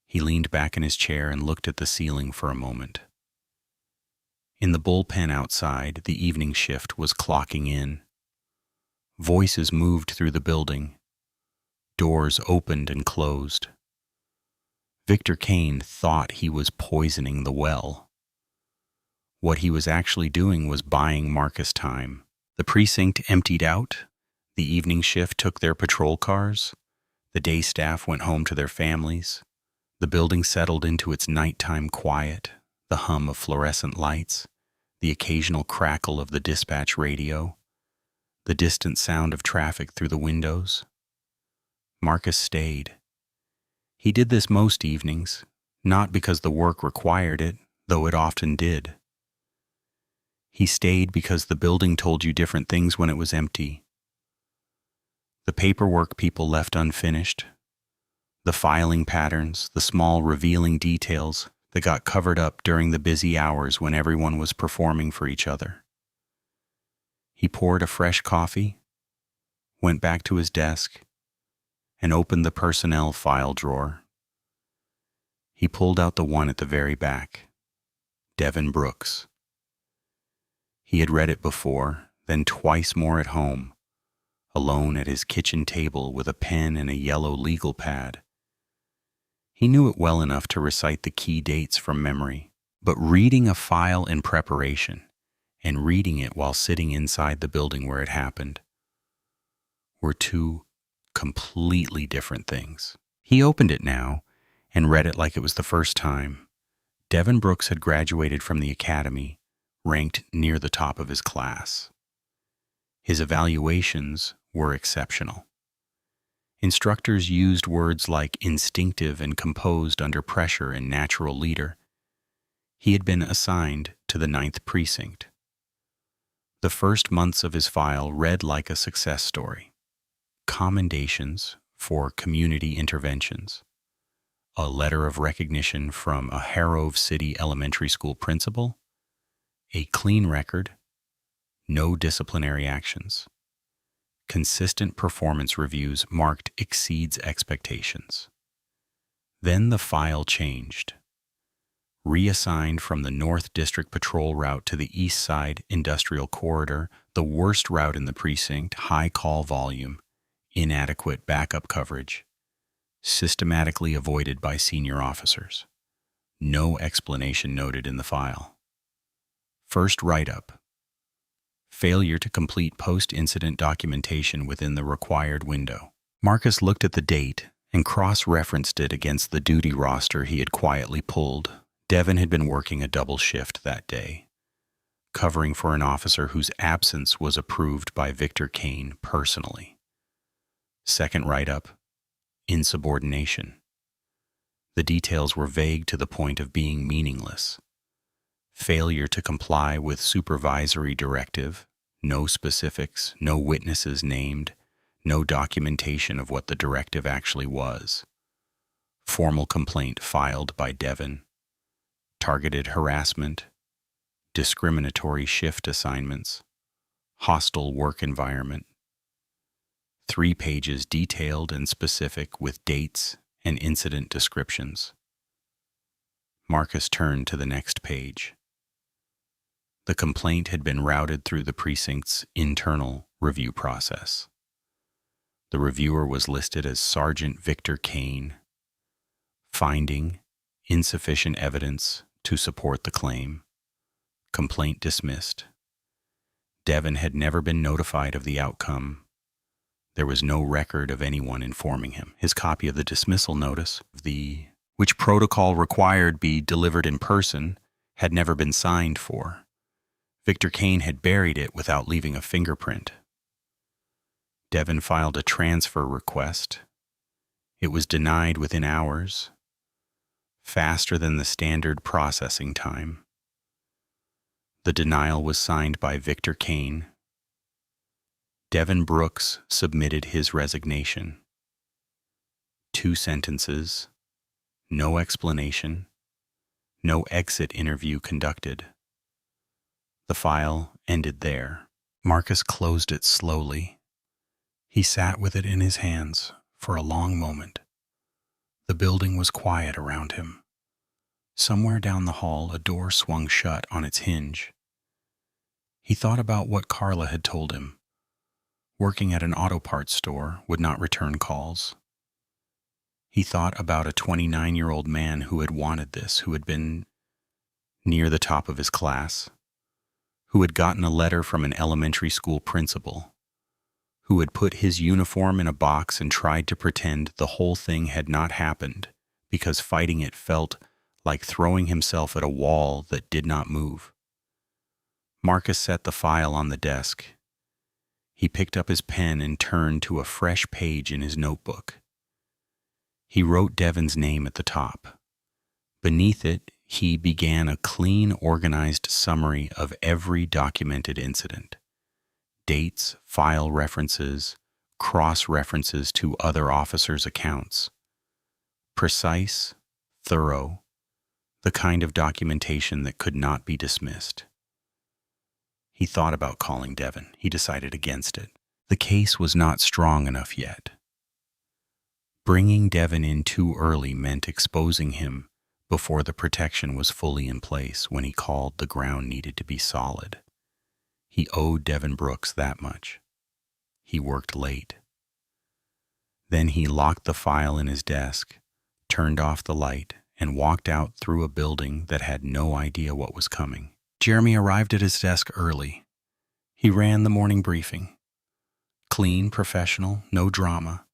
He leaned back in his chair and looked at the ceiling for a moment. In the bullpen outside, the evening shift was clocking in. Voices moved through the building. Doors opened and closed. Victor Kane thought he was poisoning the well. What he was actually doing was buying Marcus time. The precinct emptied out. The evening shift took their patrol cars. The day staff went home to their families. The building settled into its nighttime quiet, the hum of fluorescent lights, the occasional crackle of the dispatch radio, the distant sound of traffic through the windows. Marcus stayed. He did this most evenings, not because the work required it, though it often did. He stayed because the building told you different things when it was empty. The paperwork people left unfinished, the filing patterns, the small revealing details that got covered up during the busy hours when everyone was performing for each other. He poured a fresh coffee, went back to his desk, and opened the personnel file drawer. He pulled out the one at the very back, Devin Brooks. He had read it before, then twice more at home, alone at his kitchen table with a pen and a yellow legal pad. He knew it well enough to recite the key dates from memory, but reading a file in preparation and reading it while sitting inside the building where it happened were two completely different things. He opened it now and read it like it was the first time. Devin Brooks had graduated from the academy, ranked near the top of his class. His evaluations were exceptional. Instructors used words like instinctive and composed under pressure and natural leader. He had been assigned to the Ninth Precinct. The first months of his file read like a success story. Commendations for community interventions. A letter of recognition from a Harrove City elementary school principal. A clean record. No disciplinary actions. Consistent performance reviews marked exceeds expectations. Then the file changed. Reassigned from the North District Patrol route to the East Side Industrial Corridor, the worst route in the precinct, high call volume, inadequate backup coverage, systematically avoided by senior officers. No explanation noted in the file. First write-up. Failure to complete post-incident documentation within the required window. Marcus looked at the date and cross-referenced it against the duty roster he had quietly pulled. Devin had been working a double shift that day, covering for an officer whose absence was approved by Victor Kane personally. Second write-up, insubordination. The details were vague to the point of being meaningless. Failure to comply with supervisory directive, no specifics, no witnesses named, no documentation of what the directive actually was. Formal complaint filed by Devin. Targeted harassment, discriminatory shift assignments, hostile work environment. 3 pages detailed and specific with dates and incident descriptions. Marcus turned to the next page. The complaint had been routed through the precinct's internal review process. The reviewer was listed as Sergeant Victor Kane. Finding insufficient evidence to support the claim. Complaint dismissed. Devin had never been notified of the outcome. There was no record of anyone informing him. His copy of the dismissal notice, which protocol required be delivered in person, had never been signed for. Victor Kane had buried it without leaving a fingerprint. Devin filed a transfer request. It was denied within hours, faster than the standard processing time. The denial was signed by Victor Kane. Devin Brooks submitted his resignation. 2 sentences, no explanation, no exit interview conducted. The file ended there. Marcus closed it slowly. He sat with it in his hands for a long moment. The building was quiet around him. Somewhere down the hall, a door swung shut on its hinge. He thought about what Carla had told him. Working at an auto parts store would not return calls. He thought about a 29-year-old man who had wanted this, who had been near the top of his class, who had gotten a letter from an elementary school principal, who had put his uniform in a box and tried to pretend the whole thing had not happened because fighting it felt like throwing himself at a wall that did not move. Marcus set the file on the desk. He picked up his pen and turned to a fresh page in his notebook. He wrote Devin's name at the top. Beneath it, he began a clean, organized summary of every documented incident. Dates, file references, cross-references to other officers' accounts. Precise, thorough, the kind of documentation that could not be dismissed. He thought about calling Devin. He decided against it. The case was not strong enough yet. Bringing Devin in too early meant exposing him before the protection was fully in place. When he called, the ground needed to be solid. He owed Devin Brooks that much. He worked late. Then he locked the file in his desk, turned off the light, and walked out through a building that had no idea what was coming. Jeremy arrived at his desk early. He ran the morning briefing. Clean, professional, no drama.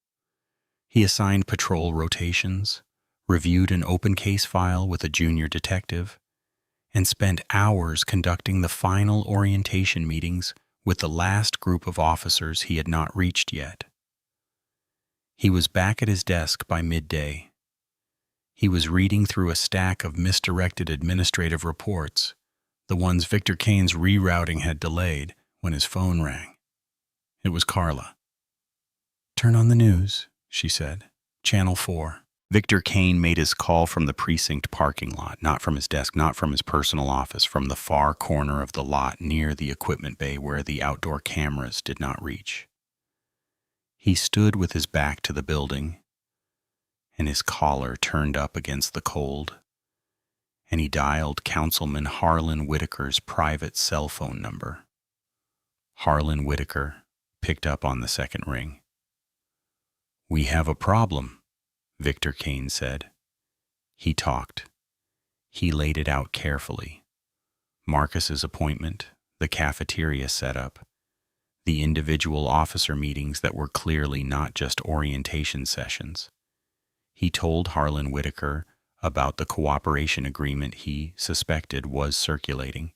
He assigned patrol rotations, reviewed an open case file with a junior detective, and spent hours conducting the final orientation meetings with the last group of officers he had not reached yet. He was back at his desk by midday. He was reading through a stack of misdirected administrative reports, the ones Victor Kane's rerouting had delayed, when his phone rang. It was Carla. "Turn on the news," she said. "Channel 4. Victor Kane made his call from the precinct parking lot, not from his desk, not from his personal office, from the far corner of the lot near the equipment bay where the outdoor cameras did not reach. He stood with his back to the building, and his collar turned up against the cold, and he dialed Councilman Harlan Whitaker's private cell phone number. Harlan Whitaker picked up on the second ring. "We have a problem," Victor Kane said. He talked. He laid it out carefully. Marcus's appointment, the cafeteria setup, the individual officer meetings that were clearly not just orientation sessions. He told Harlan Whitaker about the cooperation agreement he suspected was circulating.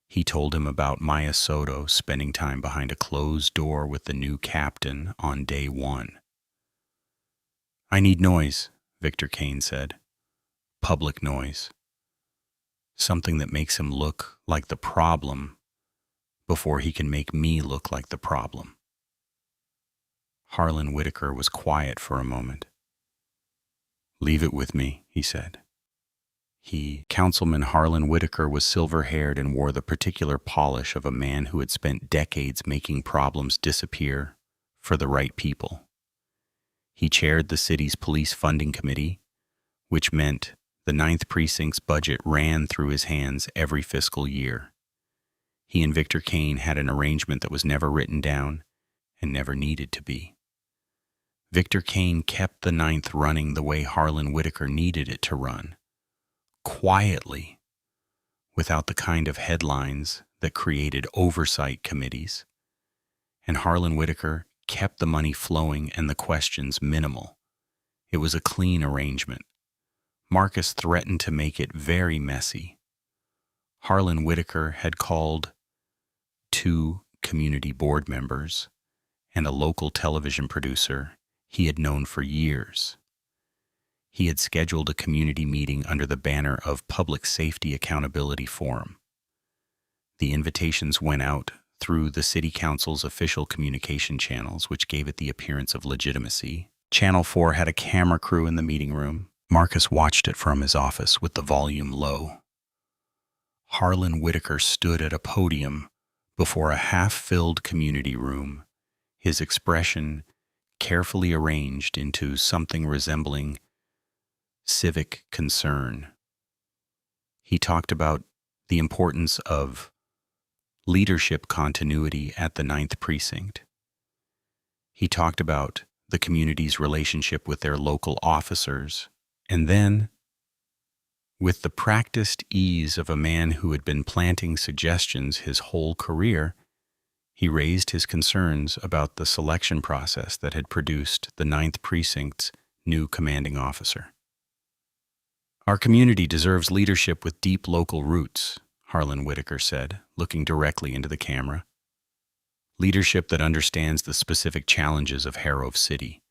He told him about Maya Soto spending time behind a closed door with the new captain on day 1. "I need noise," Victor Kane said. "Public noise. Something that makes him look like the problem before he can make me look like the problem." Harlan Whitaker was quiet for a moment. "Leave it with me," he said. Councilman Harlan Whitaker was silver-haired and wore the particular polish of a man who had spent decades making problems disappear for the right people. He chaired the city's police funding committee, which meant the Ninth Precinct's budget ran through his hands every fiscal year. He and Victor Kane had an arrangement that was never written down and never needed to be. Victor Kane kept the Ninth running the way Harlan Whitaker needed it to run, quietly, without the kind of headlines that created oversight committees. And Harlan Whitaker kept the money flowing and the questions minimal. It was a clean arrangement. Marcus threatened to make it very messy. Harlan Whitaker had called 2 community board members and a local television producer he had known for years. He had scheduled a community meeting under the banner of Public Safety Accountability Forum. The invitations went out through the City Council's official communication channels, which gave it the appearance of legitimacy. Channel 4 had a camera crew in the meeting room. Marcus watched it from his office with the volume low. Harlan Whitaker stood at a podium before a half-filled community room, his expression carefully arranged into something resembling civic concern. He talked about the importance of leadership continuity at the Ninth Precinct. He talked about the community's relationship with their local officers, and then, with the practiced ease of a man who had been planting suggestions his whole career, he raised his concerns about the selection process that had produced the Ninth Precinct's new commanding officer. "Our community deserves leadership with deep local roots," Harlan Whitaker said, looking directly into the camera. "Leadership that understands the specific challenges of Harrow City,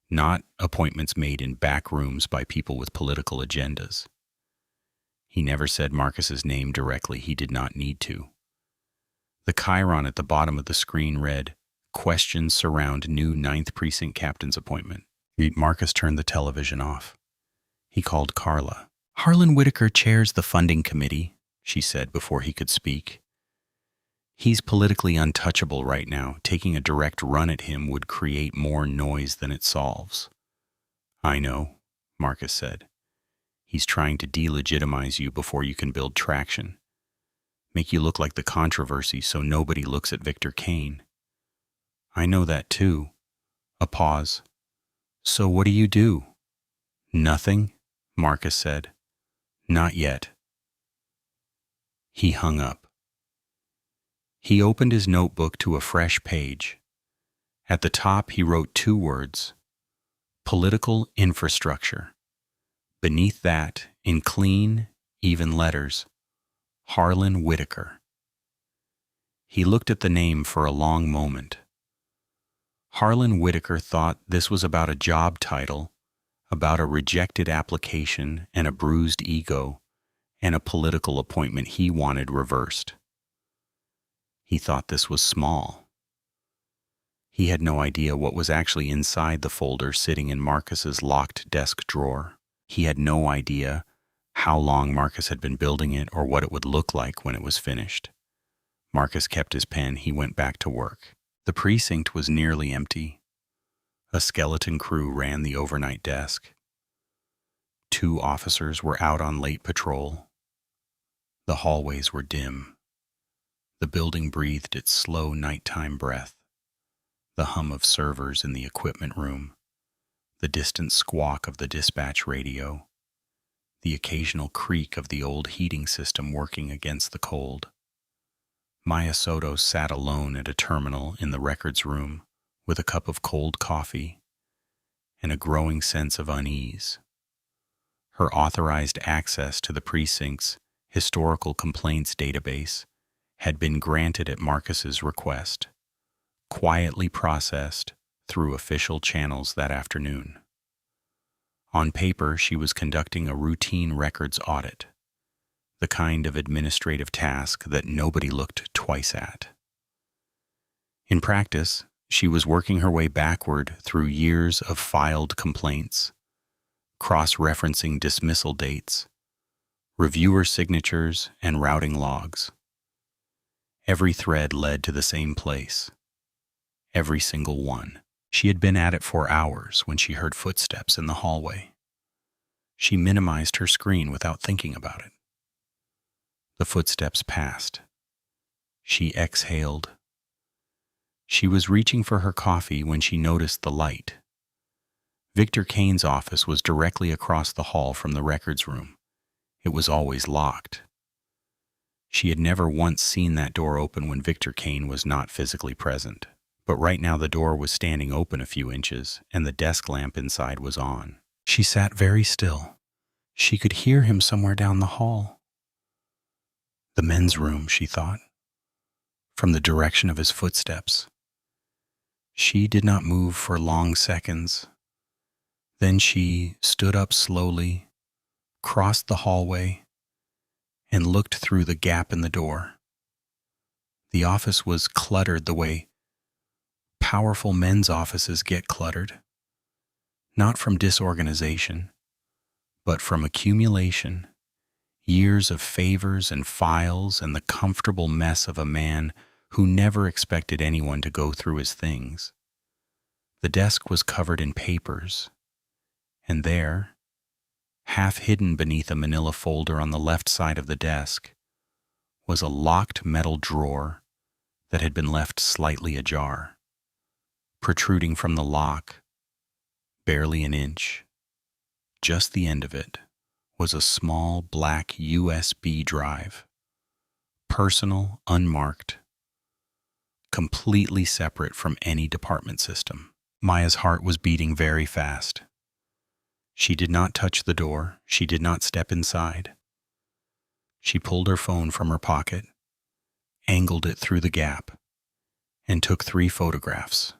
not appointments made in back rooms by people with political agendas." He never said Marcus's name directly. He did not need to. The chyron at the bottom of the screen read, "Questions surround new Ninth Precinct captain's appointment." Marcus turned the television off. He called Carla. "Harlan Whitaker chairs the funding committee," she said before he could speak. "He's politically untouchable right now. Taking a direct run at him would create more noise than it solves." "I know," Marcus said. "He's trying to delegitimize you before you can build traction. Make you look like the controversy so nobody looks at Victor Kane." "I know that too." A pause. "So what do you do?" "Nothing," Marcus said. "Not yet." He hung up. He opened his notebook to a fresh page. At the top he wrote 2 words, "Political infrastructure." Beneath that, in clean, even letters, Harlan Whitaker. He looked at the name for a long moment. Harlan Whitaker thought this was about a job title, about a rejected application and a bruised ego, and a political appointment he wanted reversed. He thought this was small. He had no idea what was actually inside the folder sitting in Marcus's locked desk drawer. He had no idea how long Marcus had been building it or what it would look like when it was finished. Marcus kept his pen. He went back to work. The precinct was nearly empty. A skeleton crew ran the overnight desk. 2 officers were out on late patrol. The hallways were dim. The building breathed its slow nighttime breath. The hum of servers in the equipment room, the distant squawk of the dispatch radio, the occasional creak of the old heating system working against the cold. Maya Soto sat alone at a terminal in the records room with a cup of cold coffee and a growing sense of unease. Her authorized access to the precinct's historical complaints database had been granted at Marcus's request, quietly processed through official channels that afternoon. On paper, she was conducting a routine records audit, the kind of administrative task that nobody looked twice at. In practice, she was working her way backward through years of filed complaints, cross-referencing dismissal dates, reviewer signatures, and routing logs. Every thread led to the same place. Every single one. She had been at it for hours when she heard footsteps in the hallway. She minimized her screen without thinking about it. The footsteps passed. She exhaled. She was reaching for her coffee when she noticed the light. Victor Kane's office was directly across the hall from the records room. It was always locked. She had never once seen that door open when Victor Kane was not physically present. But right now the door was standing open a few inches, and the desk lamp inside was on. She sat very still. She could hear him somewhere down the hall. The men's room, she thought, from the direction of his footsteps. She did not move for long seconds. Then she stood up slowly, crossed the hallway, and looked through the gap in the door. The office was cluttered the way powerful men's offices get cluttered, not from disorganization, but from accumulation, years of favors and files and the comfortable mess of a man who never expected anyone to go through his things. The desk was covered in papers, and there, half hidden beneath a manila folder on the left side of the desk, was a locked metal drawer that had been left slightly ajar. Protruding from the lock, barely an inch, just the end of it, was a small black USB drive, personal, unmarked, completely separate from any department system. Maya's heart was beating very fast. She did not touch the door. She did not step inside. She pulled her phone from her pocket, angled it through the gap, and took 3 photographs.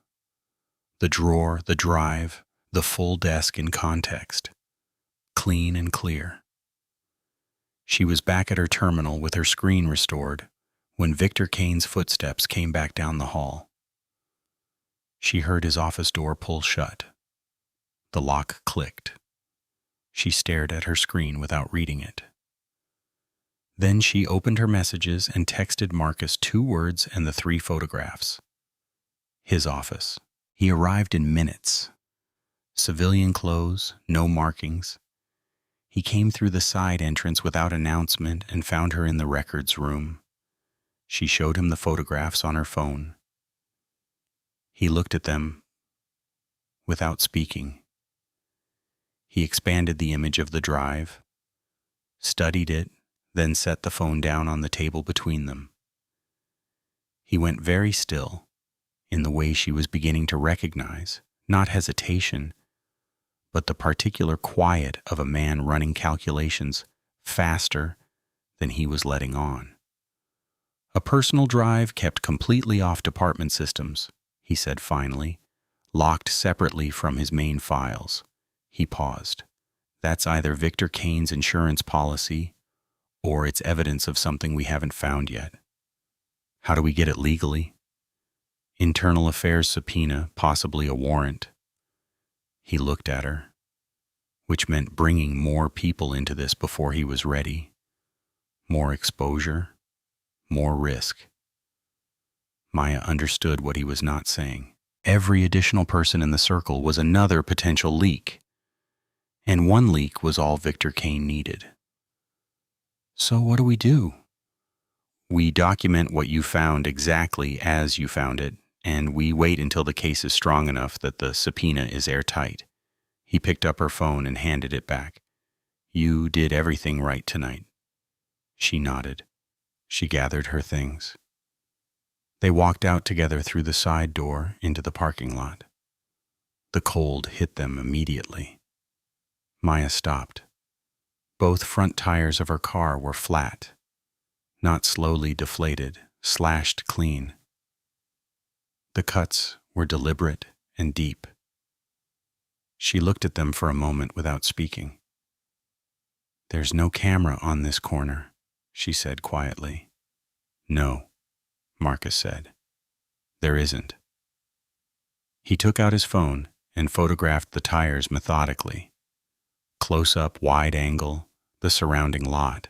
The drawer, the drive, the full desk in context, clean and clear. She was back at her terminal with her screen restored when Victor Kane's footsteps came back down the hall. She heard his office door pull shut. The lock clicked. She stared at her screen without reading it. Then she opened her messages and texted Marcus 2 words and the 3 photographs. His office. He arrived in minutes. Civilian clothes, no markings. He came through the side entrance without announcement and found her in the records room. She showed him the photographs on her phone. He looked at them without speaking. He expanded the image of the drive, studied it, then set the phone down on the table between them. He went very still, in the way she was beginning to recognize, not hesitation, but the particular quiet of a man running calculations faster than he was letting on. A personal drive kept completely off department systems, he said finally, locked separately from his main files. He paused. That's either Victor Kane's insurance policy, or it's evidence of something we haven't found yet. How do we get it legally? Internal affairs subpoena, possibly a warrant. He looked at her, which meant bringing more people into this before he was ready. More exposure, more risk. Maya understood what he was not saying. Every additional person in the circle was another potential leak, and one leak was all Victor Kane needed. So what do we do? We document what you found exactly as you found it, and we wait until the case is strong enough that the subpoena is airtight. He picked up her phone and handed it back. You did everything right tonight. She nodded. She gathered her things. They walked out together through the side door into the parking lot. The cold hit them immediately. Maya stopped. Both front tires of her car were flat, not slowly deflated, slashed clean. The cuts were deliberate and deep. She looked at them for a moment without speaking. There's no camera on this corner, she said quietly. No, Marcus said. There isn't. He took out his phone and photographed the tires methodically. Close-up, wide angle, the surrounding lot.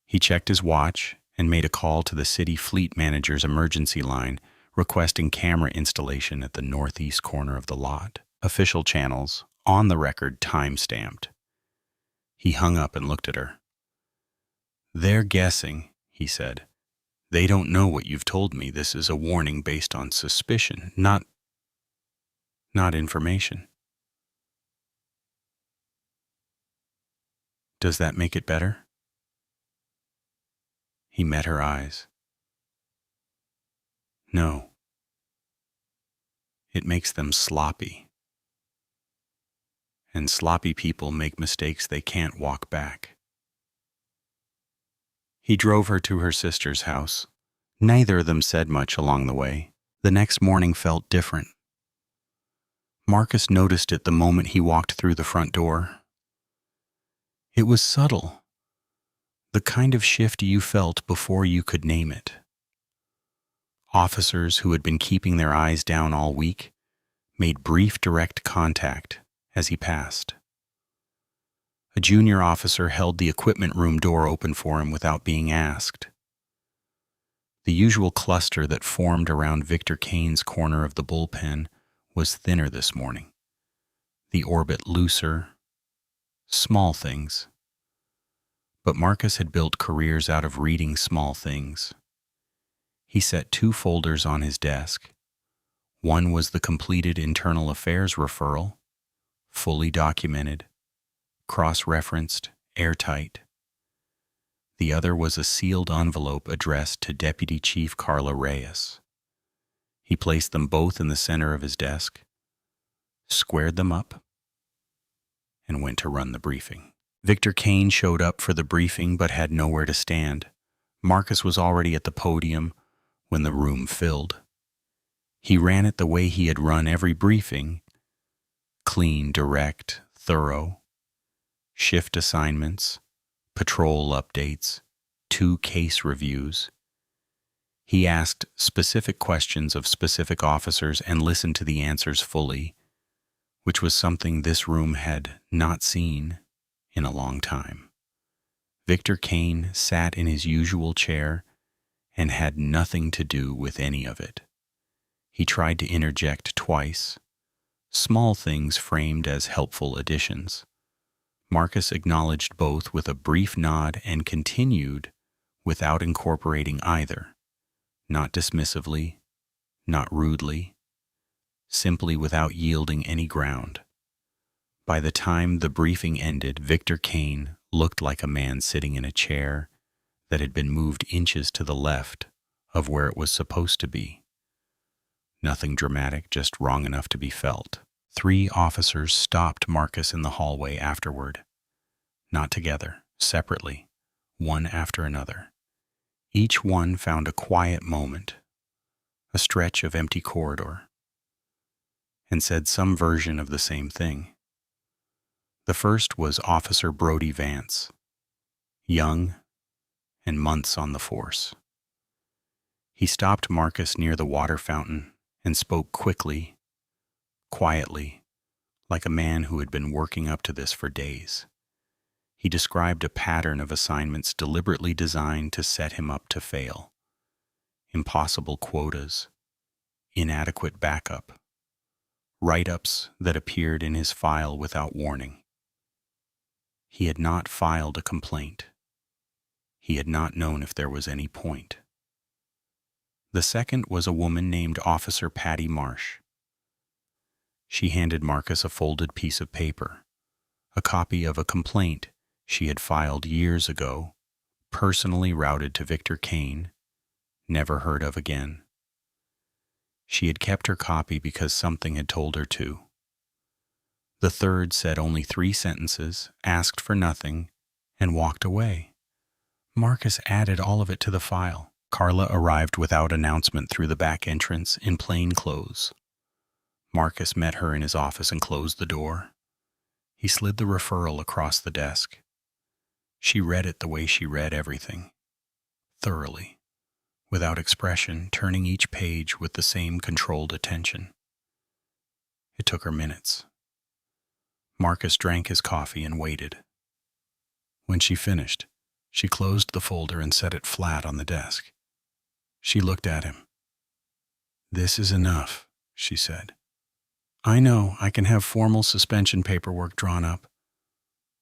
He checked his watch and made a call to the city fleet manager's emergency line, requesting camera installation at the northeast corner of the lot. Official channels, on the record, time-stamped. He hung up and looked at her. "They're guessing," he said. "They don't know what you've told me. This is a warning based on suspicion, not information." "Does that make it better?" He met her eyes. "No. It makes them sloppy. And sloppy people make mistakes they can't walk back." He drove her to her sister's house. Neither of them said much along the way. The next morning felt different. Marcus noticed it the moment he walked through the front door. It was subtle, the kind of shift you felt before you could name it. Officers who had been keeping their eyes down all week made brief direct contact as he passed. A junior officer held the equipment room door open for him without being asked. The usual cluster that formed around Victor Kane's corner of the bullpen was thinner this morning, the orbit looser, small things. But Marcus had built careers out of reading small things. He set 2 folders on his desk. One was the completed internal affairs referral, fully documented, cross-referenced, airtight. The other was a sealed envelope addressed to Deputy Chief Carla Reyes. He placed them both in the center of his desk, squared them up, and went to run the briefing. Victor Kane showed up for the briefing but had nowhere to stand. Marcus was already at the podium when the room filled. He ran it the way he had run every briefing: clean, direct, thorough. Shift assignments, patrol updates, 2 case reviews. He asked specific questions of specific officers and listened to the answers fully, which was something this room had not seen in a long time. Victor Kane sat in his usual chair and had nothing to do with any of it. He tried to interject twice, small things framed as helpful additions. Marcus acknowledged both with a brief nod and continued without incorporating either, not dismissively, not rudely, simply without yielding any ground. By the time the briefing ended, Victor Kane looked like a man sitting in a chair that had been moved inches to the left of where it was supposed to be. Nothing dramatic, just wrong enough to be felt. 3 officers stopped Marcus in the hallway afterward. Not together, separately, one after another. Each one found a quiet moment, a stretch of empty corridor, and said some version of the same thing. The first was Officer Brody Vance, young and months on the force. He stopped Marcus near the water fountain and spoke quickly, quietly, like a man who had been working up to this for days. He described a pattern of assignments deliberately designed to set him up to fail. Impossible quotas, inadequate backup, write-ups that appeared in his file without warning. He had not filed a complaint. He had not known if there was any point. The second was a woman named Officer Patty Marsh. She handed Marcus a folded piece of paper, a copy of a complaint she had filed years ago, personally routed to Victor Kane, never heard of again. She had kept her copy because something had told her to. The third said only 3 sentences, asked for nothing, and walked away. Marcus added all of it to the file. Carla arrived without announcement through the back entrance in plain clothes. Marcus met her in his office and closed the door. He slid the referral across the desk. She read it the way she read everything, thoroughly, without expression, turning each page with the same controlled attention. It took her minutes. Marcus drank his coffee and waited. When she finished, she closed the folder and set it flat on the desk. She looked at him. "This is enough," she said. "I know I can have formal suspension paperwork drawn up.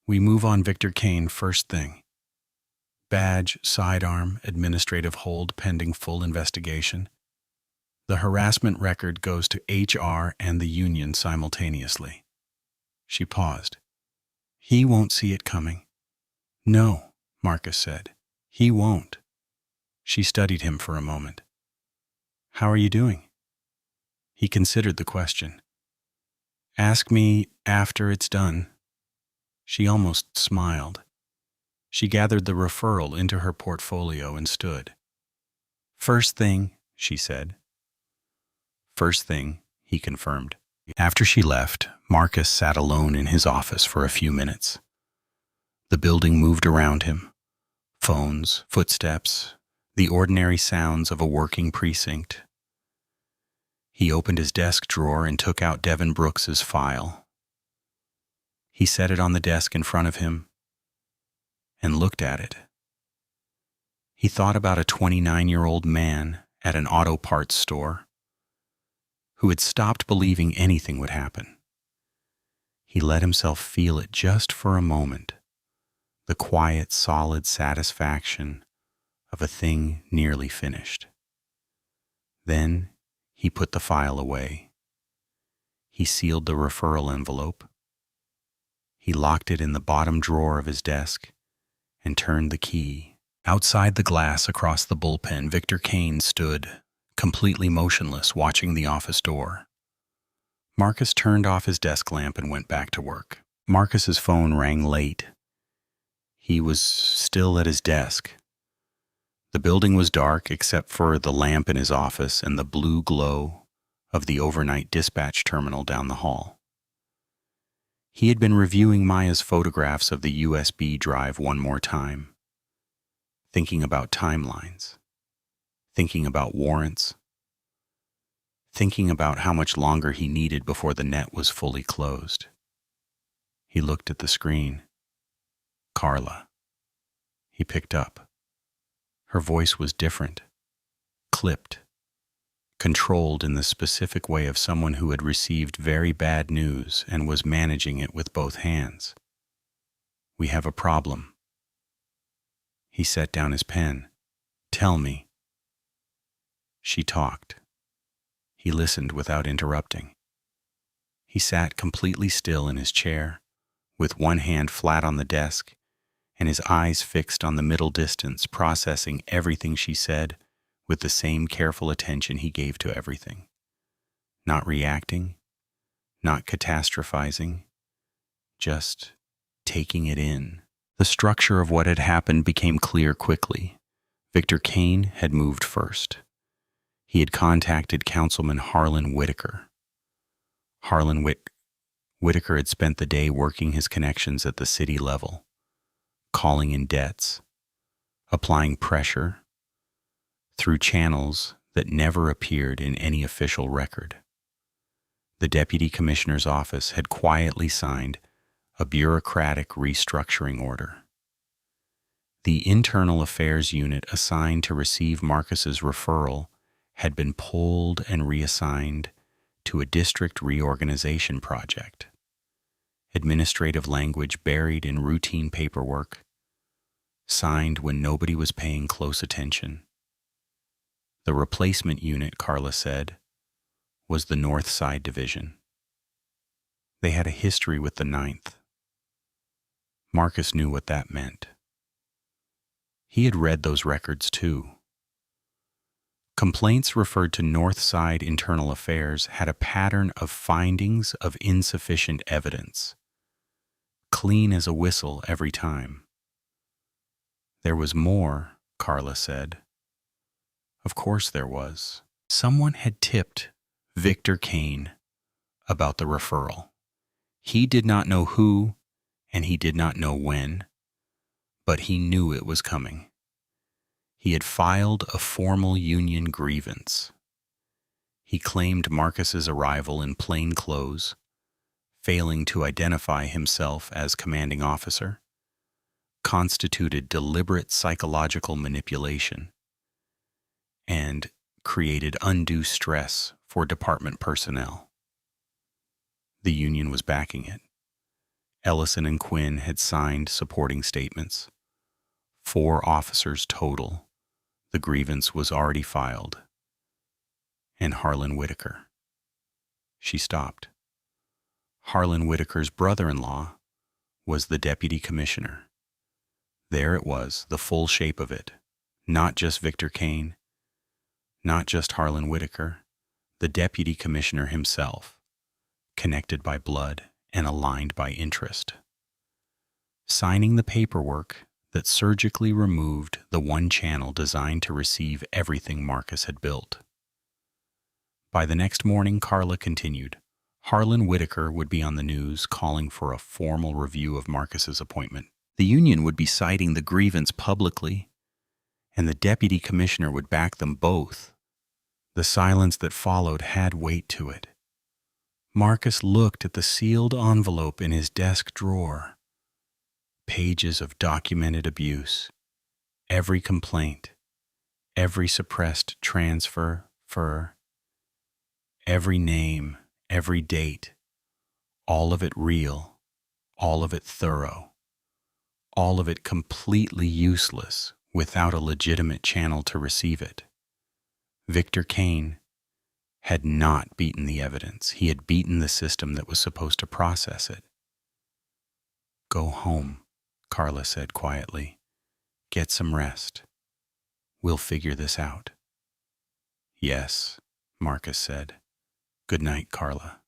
We move on Victor Kane first thing. Badge, sidearm, administrative hold pending full investigation. The harassment record goes to HR and the union simultaneously." She paused. "He won't see it coming." "No," Marcus said. "He won't." She studied him for a moment. "How are you doing?" He considered the question. "Ask me after it's done." She almost smiled. She gathered the referral into her portfolio and stood. "First thing," she said. "First thing," he confirmed. After she left, Marcus sat alone in his office for a few minutes. The building moved around him. Phones, footsteps, the ordinary sounds of a working precinct. He opened his desk drawer and took out Devin Brooks's file. He set it on the desk in front of him and looked at it. He thought about a 29-year-old man at an auto parts store who had stopped believing anything would happen. He let himself feel it just for a moment, the quiet, solid satisfaction of a thing nearly finished. Then he put the file away. He sealed the referral envelope. He locked it in the bottom drawer of his desk and turned the key. Outside the glass across the bullpen, Victor Kane stood, completely motionless, watching the office door. Marcus turned off his desk lamp and went back to work. Marcus's phone rang late. He was still at his desk. The building was dark except for the lamp in his office and the blue glow of the overnight dispatch terminal down the hall. He had been reviewing Maya's photographs of the USB drive one more time, thinking about timelines, thinking about warrants, thinking about how much longer he needed before the net was fully closed. He looked at the screen. Carla. He picked up. Her voice was different, clipped, controlled in the specific way of someone who had received very bad news and was managing it with both hands. "We have a problem." He set down his pen. "Tell me." She talked. He listened without interrupting. He sat completely still in his chair, with one hand flat on the desk and his eyes fixed on the middle distance, processing everything she said with the same careful attention he gave to everything. Not reacting, not catastrophizing, just taking it in. The structure of what had happened became clear quickly. Victor Kane had moved first. He had contacted Councilman Harlan Whitaker. Whitaker had spent the day working his connections at the city level, calling in debts, applying pressure through channels that never appeared in any official record. The deputy commissioner's office had quietly signed a bureaucratic restructuring order. The internal affairs unit assigned to receive Marcus's referral had been pulled and reassigned to a district reorganization project. Administrative language buried in routine paperwork, signed when nobody was paying close attention. The replacement unit, Carla said, was the North Side Division. They had a history with the Ninth. Marcus knew what that meant. He had read those records too. Complaints referred to North Side Internal Affairs had a pattern of findings of insufficient evidence, clean as a whistle every time. There was more, Carla said. Of course there was. Someone had tipped Victor Kane about the referral. He did not know who, and he did not know when, but he knew it was coming. He had filed a formal union grievance. He claimed Marcus's arrival in plain clothes, failing to identify himself as commanding officer, constituted deliberate psychological manipulation and created undue stress for department personnel. The union was backing it. Ellison and Quinn had signed supporting statements. 4 officers total. The grievance was already filed. And Harlan Whitaker. She stopped. Harlan Whitaker's brother-in-law was the deputy commissioner. There it was, the full shape of it. Not just Victor Kane, not just Harlan Whitaker, the deputy commissioner himself, connected by blood and aligned by interest. Signing the paperwork that surgically removed the one channel designed to receive everything Marcus had built. By the next morning, Carla continued, Harlan Whitaker would be on the news calling for a formal review of Marcus's appointment. The union would be citing the grievance publicly, and the deputy commissioner would back them both. The silence that followed had weight to it. Marcus looked at the sealed envelope in his desk drawer. Pages of documented abuse, every complaint, every suppressed transfer, every name, every date, all of it real, all of it thorough, all of it completely useless without a legitimate channel to receive it. Victor Kane had not beaten the evidence. He had beaten the system that was supposed to process it. Go home, Carla said quietly. Get some rest. We'll figure this out. Yes, Marcus said. Good night, Carla.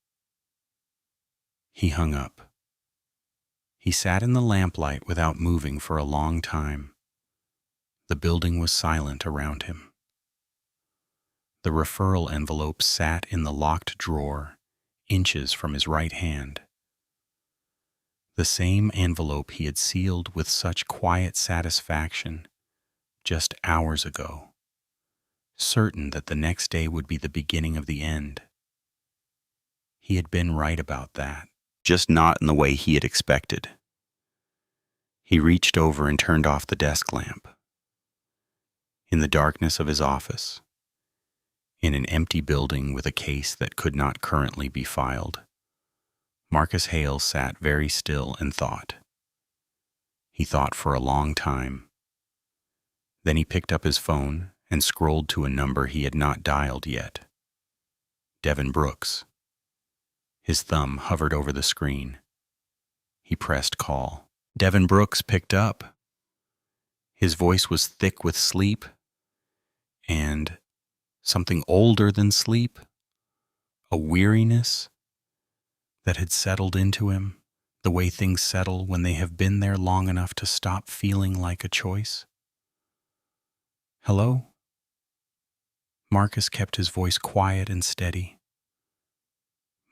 He hung up. He sat in the lamplight without moving for a long time. The building was silent around him. The referral envelope sat in the locked drawer, inches from his right hand. The same envelope he had sealed with such quiet satisfaction just hours ago, certain that the next day would be the beginning of the end. He had been right about that, just not in the way he had expected. He reached over and turned off the desk lamp. In the darkness of his office, in an empty building with a case that could not currently be filed, Marcus Hale sat very still and thought. He thought for a long time. Then he picked up his phone and scrolled to a number he had not dialed yet. Devin Brooks. His thumb hovered over the screen. He pressed call. Devin Brooks picked up. His voice was thick with sleep and something older than sleep, a weariness that had settled into him, the way things settle when they have been there long enough to stop feeling like a choice. Hello? Marcus kept his voice quiet and steady.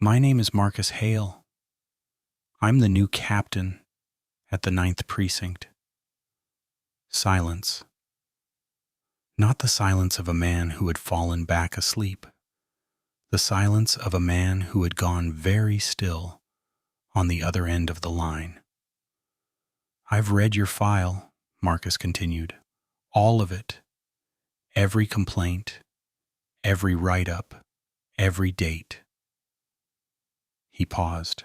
My name is Marcus Hale. I'm the new captain at the Ninth Precinct. Silence. Not the silence of a man who had fallen back asleep. The silence of a man who had gone very still on the other end of the line. I've read your file, Marcus continued. All of it. Every complaint, every write-up, every date. He paused.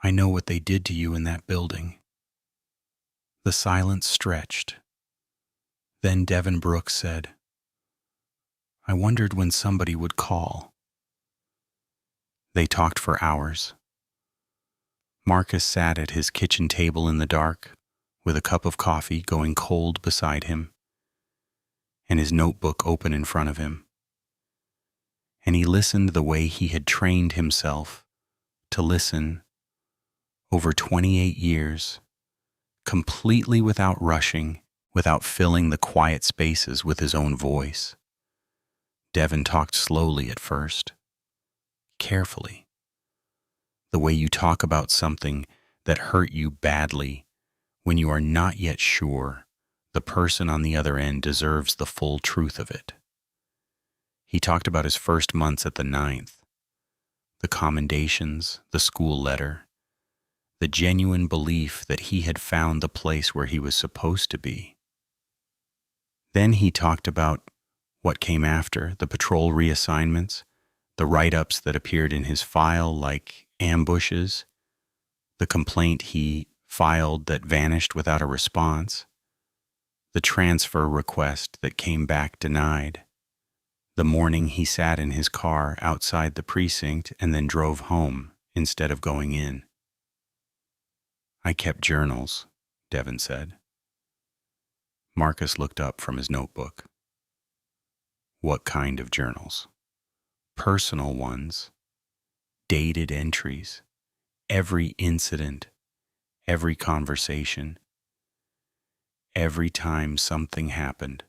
I know what they did to you in that building. The silence stretched. Then Devin Brooks said, I wondered when somebody would call. They talked for hours. Marcus sat at his kitchen table in the dark, with a cup of coffee going cold beside him, and his notebook open in front of him. And he listened the way he had trained himself to listen over 28 years, completely without rushing, without filling the quiet spaces with his own voice. Devin talked slowly at first, carefully, the way you talk about something that hurt you badly when you are not yet sure the person on the other end deserves the full truth of it. He talked about his first months at the Ninth, the commendations, the school letter, the genuine belief that he had found the place where he was supposed to be. Then he talked about what came after, the patrol reassignments, the write-ups that appeared in his file like ambushes, the complaint he filed that vanished without a response, the transfer request that came back denied, the morning he sat in his car outside the precinct and then drove home instead of going in. "I kept journals," Devin said. Marcus looked up from his notebook. "What kind of journals?" "Personal ones, dated entries, every incident, every conversation, every time something happened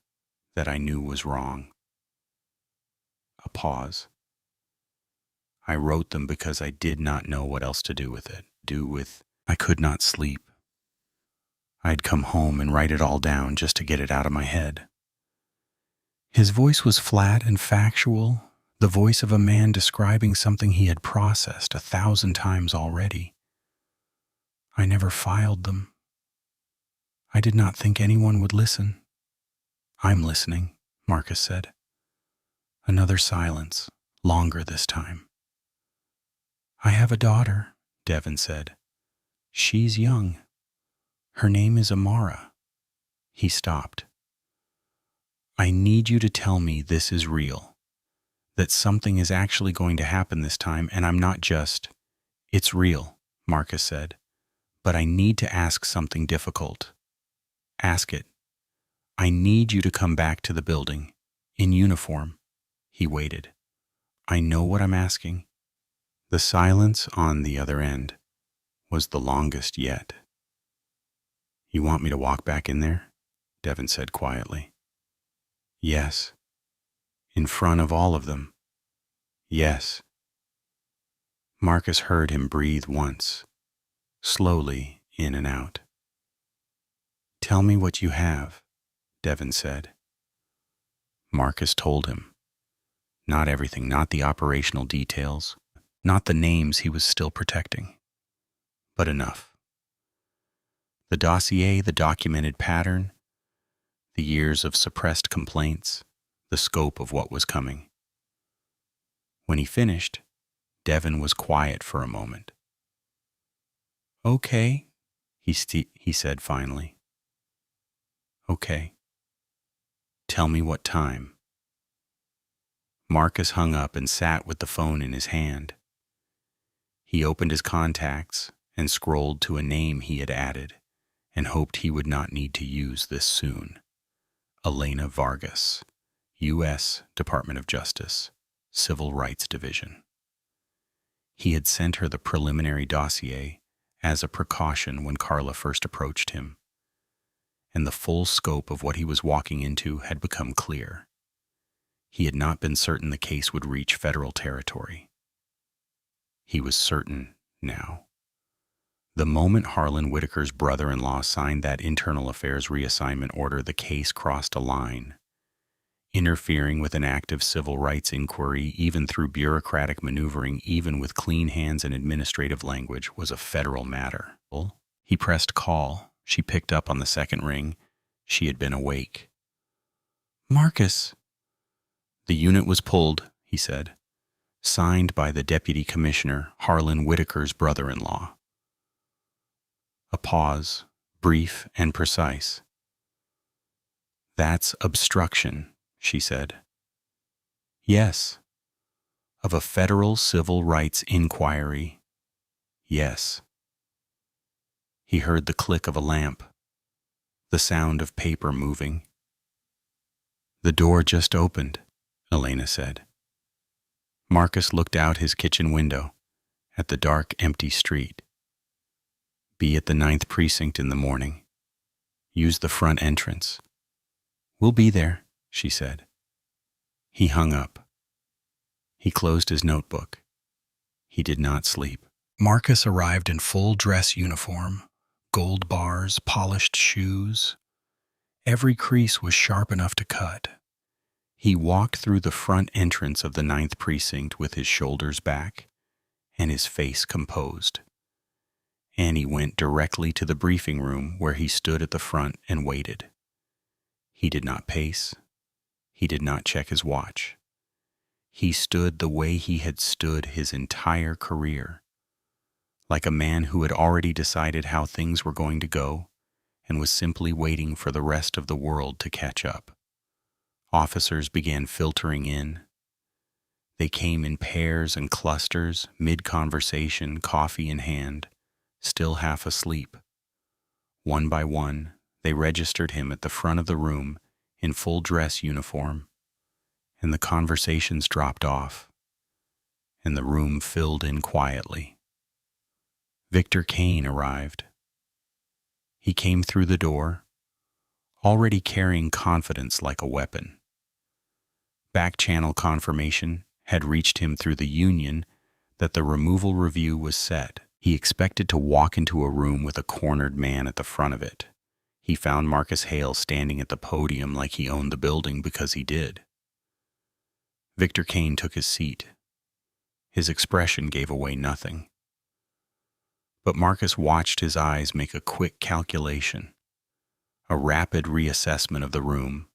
that I knew was wrong." A pause. "I wrote them because I did not know what else to do with it. I could not sleep. I'd come home and write it all down just to get it out of my head." His voice was flat and factual, the voice of a man describing something he had processed 1,000 times already. "I never filed them. I did not think anyone would listen." "I'm listening," Marcus said. Another silence, longer this time. "I have a daughter," Devin said. "She's young. Her name is Amara." He stopped. "I need you to tell me this is real, that something is actually going to happen this time, and I'm not just—" "It's real," Marcus said, "but I need to ask something difficult." "Ask it." "I need you to come back to the building, in uniform." He waited. "I know what I'm asking." The silence on the other end was the longest yet. "You want me to walk back in there?" Devin said quietly. "Yes." "In front of all of them?" "Yes." Marcus heard him breathe once, slowly in and out. "Tell me what you have," Devin said. Marcus told him. Not everything, not the operational details, not the names he was still protecting, but enough. The dossier, the documented pattern, the years of suppressed complaints, the scope of what was coming. When he finished, Devin was quiet for a moment. "Okay," he said finally. "Okay. Tell me what time." Marcus hung up and sat with the phone in his hand. He opened his contacts and scrolled to a name he had added and hoped he would not need to use this soon. Elena Vargas, U.S. Department of Justice, Civil Rights Division. He had sent her the preliminary dossier as a precaution when Carla first approached him, and the full scope of what he was walking into had become clear. He had not been certain the case would reach federal territory. He was certain now. The moment Harlan Whitaker's brother-in-law signed that internal affairs reassignment order, the case crossed a line. Interfering with an active civil rights inquiry, even through bureaucratic maneuvering, even with clean hands and administrative language, was a federal matter. He pressed call. She picked up on the second ring. She had been awake. "Marcus." "The unit was pulled," he said. "Signed by the Deputy Commissioner, Harlan Whitaker's brother-in-law." A pause, brief and precise. "That's obstruction," she said. "Yes." "Of a federal civil rights inquiry." "Yes." He heard the click of a lamp, the sound of paper moving. "The door just opened," Elena said. Marcus looked out his kitchen window at the dark, empty street. "Be at the Ninth Precinct in the morning. Use the front entrance." "We'll be there," she said. He hung up. He closed his notebook. He did not sleep. Marcus arrived in full dress uniform, gold bars, polished shoes. Every crease was sharp enough to cut. He walked through the front entrance of the Ninth Precinct with his shoulders back and his face composed. Annie went directly to the briefing room where he stood at the front and waited. He did not pace. He did not check his watch. He stood the way he had stood his entire career, like a man who had already decided how things were going to go and was simply waiting for the rest of the world to catch up. Officers began filtering in. They came in pairs and clusters, mid-conversation, coffee in hand, still half asleep. One by one, they registered him at the front of the room in full dress uniform, and the conversations dropped off, and the room filled in quietly. Victor Kane arrived. He came through the door, already carrying confidence like a weapon. Back-channel confirmation had reached him through the union that the removal review was set. He expected to walk into a room with a cornered man at the front of it. He found Marcus Hale standing at the podium like he owned the building because he did. Victor Kane took his seat. His expression gave away nothing. But Marcus watched his eyes make a quick calculation, a rapid reassessment of the room,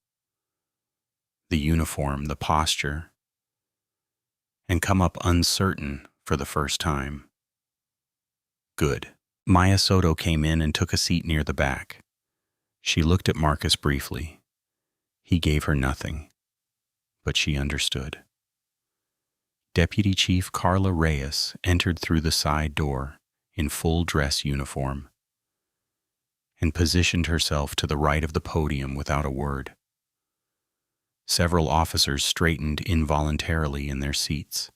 the uniform, the posture, and come up uncertain for the first time. Good. Maya Soto came in and took a seat near the back. She looked at Marcus briefly. He gave her nothing, but she understood. Deputy Chief Carla Reyes entered through the side door in full dress uniform and positioned herself to the right of the podium without a word. Several officers straightened involuntarily in their seats.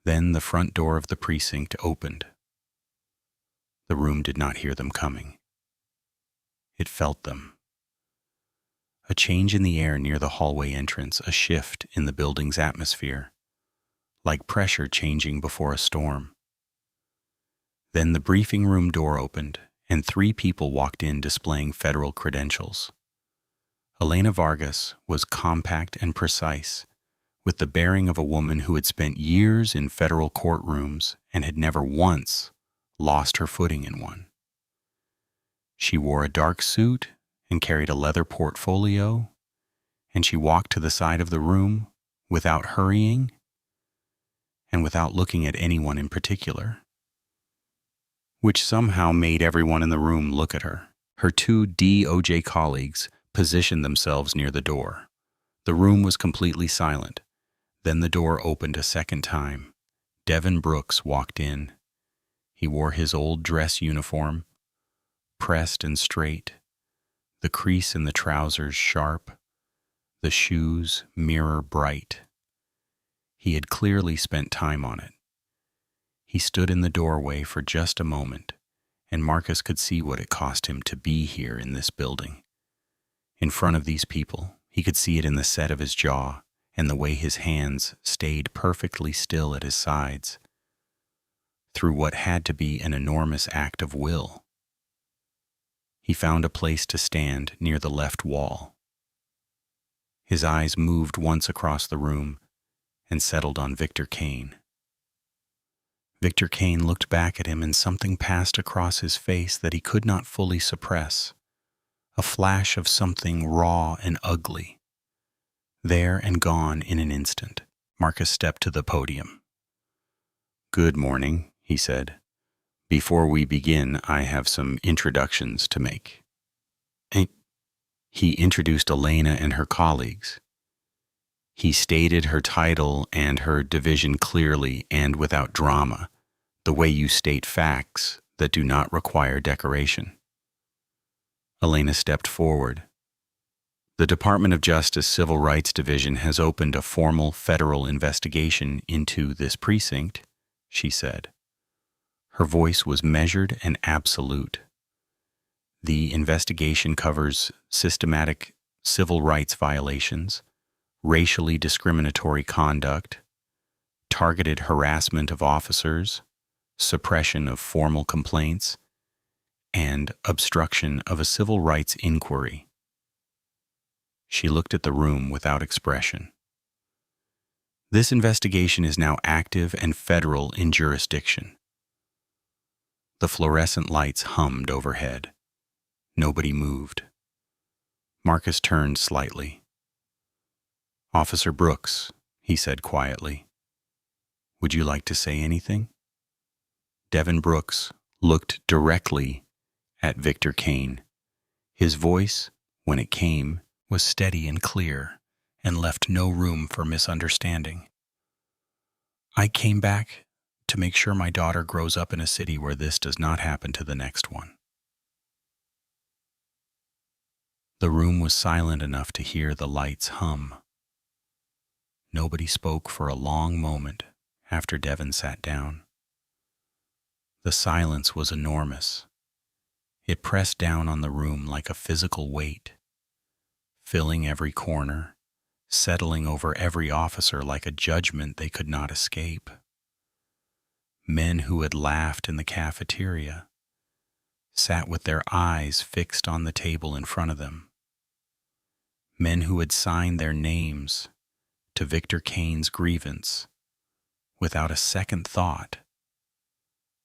Then the front door of the precinct opened. The room did not hear them coming. It felt them. A change in the air near the hallway entrance, a shift in the building's atmosphere, like pressure changing before a storm. Then the briefing room door opened, and 3 people walked in displaying federal credentials. Elena Vargas was compact and precise, with the bearing of a woman who had spent years in federal courtrooms and had never once lost her footing in one. She wore a dark suit and carried a leather portfolio, and she walked to the side of the room without hurrying and without looking at anyone in particular, which somehow made everyone in the room look at her. Her 2 DOJ colleagues positioned themselves near the door. The room was completely silent. Then the door opened a second time. Devin Brooks walked in. He wore his old dress uniform, pressed and straight, the crease in the trousers sharp, the shoes mirror bright. He had clearly spent time on it. He stood in the doorway for just a moment, and Marcus could see what it cost him to be here in this building. In front of these people, he could see it in the set of his jaw and the way his hands stayed perfectly still at his sides, through what had to be an enormous act of will. He found a place to stand near the left wall. His eyes moved once across the room and settled on Victor Kane. Victor Kane looked back at him, and something passed across his face that he could not fully suppress. A flash of something raw and ugly. There and gone in an instant. Marcus stepped to the podium. "Good morning," he said. "Before we begin, I have some introductions to make." He introduced Elena and her colleagues. He stated her title and her division clearly and without drama, the way you state facts that do not require decoration. Elena stepped forward. "The Department of Justice Civil Rights Division has opened a formal federal investigation into this precinct," she said. Her voice was measured and absolute. "The investigation covers systematic civil rights violations, racially discriminatory conduct, targeted harassment of officers, suppression of formal complaints, and obstruction of a civil rights inquiry." She looked at the room without expression. "This investigation is now active and federal in jurisdiction. The fluorescent lights hummed overhead. Nobody moved. Marcus turned slightly. "Officer Brooks," he said quietly, "would you like to say anything?" Devin Brooks looked directly at Victor Kane. His voice, when it came, was steady and clear and left no room for misunderstanding. "I came back to make sure my daughter grows up in a city where this does not happen to the next one." The room was silent enough to hear the lights hum. Nobody spoke for a long moment after Devin sat down. The silence was enormous. It pressed down on the room like a physical weight, filling every corner, settling over every officer like a judgment they could not escape. Men who had laughed in the cafeteria sat with their eyes fixed on the table in front of them. Men who had signed their names to Victor Kane's grievance without a second thought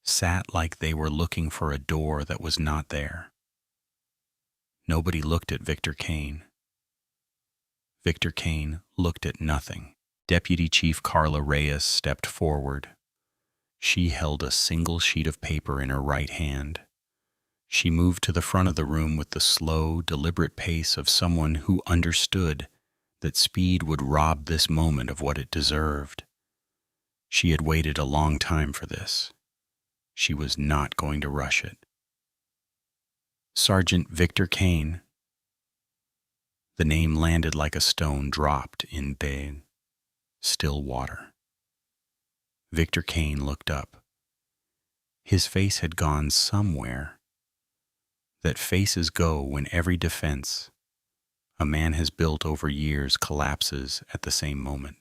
sat like they were looking for a door that was not there. Nobody looked at Victor Kane. Victor Kane looked at nothing. Deputy Chief Carla Reyes stepped forward. She held a single sheet of paper in her right hand. She moved to the front of the room with the slow, deliberate pace of someone who understood that speed would rob this moment of what it deserved. She had waited a long time for this. She was not going to rush it. "Sergeant Victor Kane." The name landed like a stone dropped in big, still water. Victor Kane looked up. His face had gone somewhere. That faces go when every defense a man has built over years collapses at the same moment.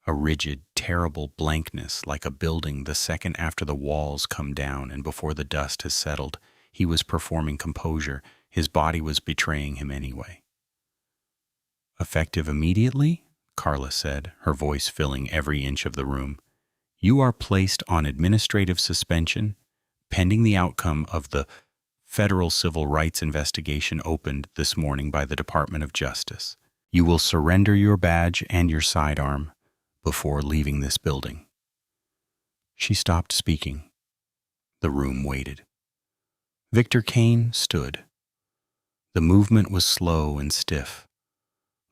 A rigid, terrible blankness like a building the second after the walls come down and before the dust has settled. He was performing composure. His body was betraying him anyway. "Effective immediately?" Carla said, her voice filling every inch of the room. "You are placed on administrative suspension pending the outcome of the federal civil rights investigation opened this morning by the Department of Justice. You will surrender your badge and your sidearm before leaving this building." She stopped speaking. The room waited. Victor Kane stood. The movement was slow and stiff,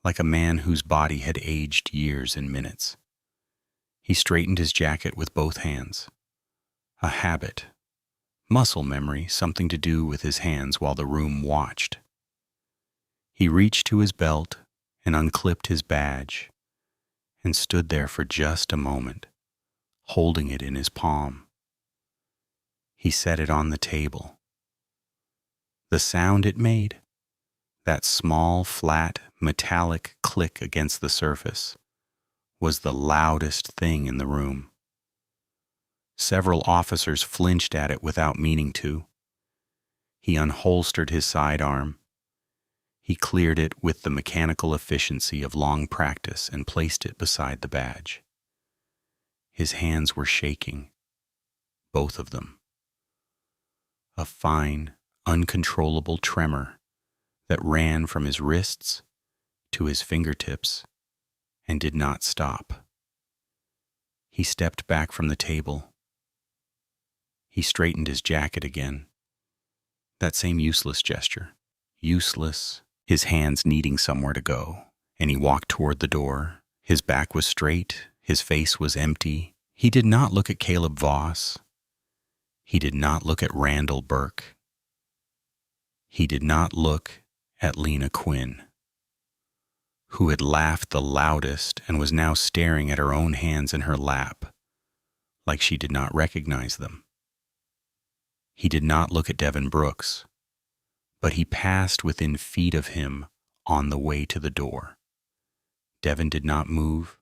like a man whose body had aged years in minutes. He straightened his jacket with both hands. A habit. Muscle memory, something to do with his hands while the room watched. He reached to his belt and unclipped his badge and stood there for just a moment, holding it in his palm. He set it on the table. The sound it made, that small, flat, metallic click against the surface, was the loudest thing in the room. Several officers flinched at it without meaning to. He unholstered his sidearm. He cleared it with the mechanical efficiency of long practice and placed it beside the badge. His hands were shaking, both of them. A fine, uncontrollable tremor that ran from his wrists to his fingertips and did not stop. He stepped back from the table. He straightened his jacket again. That same useless gesture. Useless, his hands needing somewhere to go. And he walked toward the door. His back was straight. His face was empty. He did not look at Caleb Voss. He did not look at Randall Burke. He did not look at Lena Quinn, who had laughed the loudest and was now staring at her own hands in her lap, like she did not recognize them. He did not look at Devin Brooks, but he passed within feet of him on the way to the door. Devin did not move,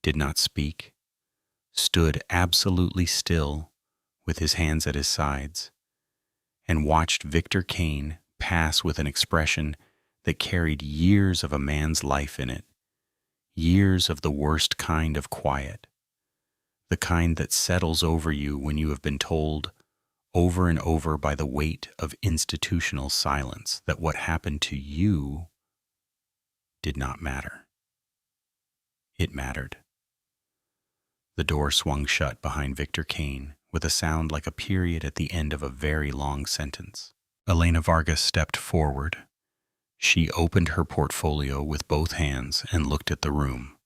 did not speak, stood absolutely still with his hands at his sides, and watched Victor Kane pass with an expression that carried years of a man's life in it, years of the worst kind of quiet, the kind that settles over you when you have been told over and over by the weight of institutional silence, that what happened to you did not matter. It mattered. The door swung shut behind Victor Kane with a sound like a period at the end of a very long sentence. Elena Vargas stepped forward. She opened her portfolio with both hands and looked at the room,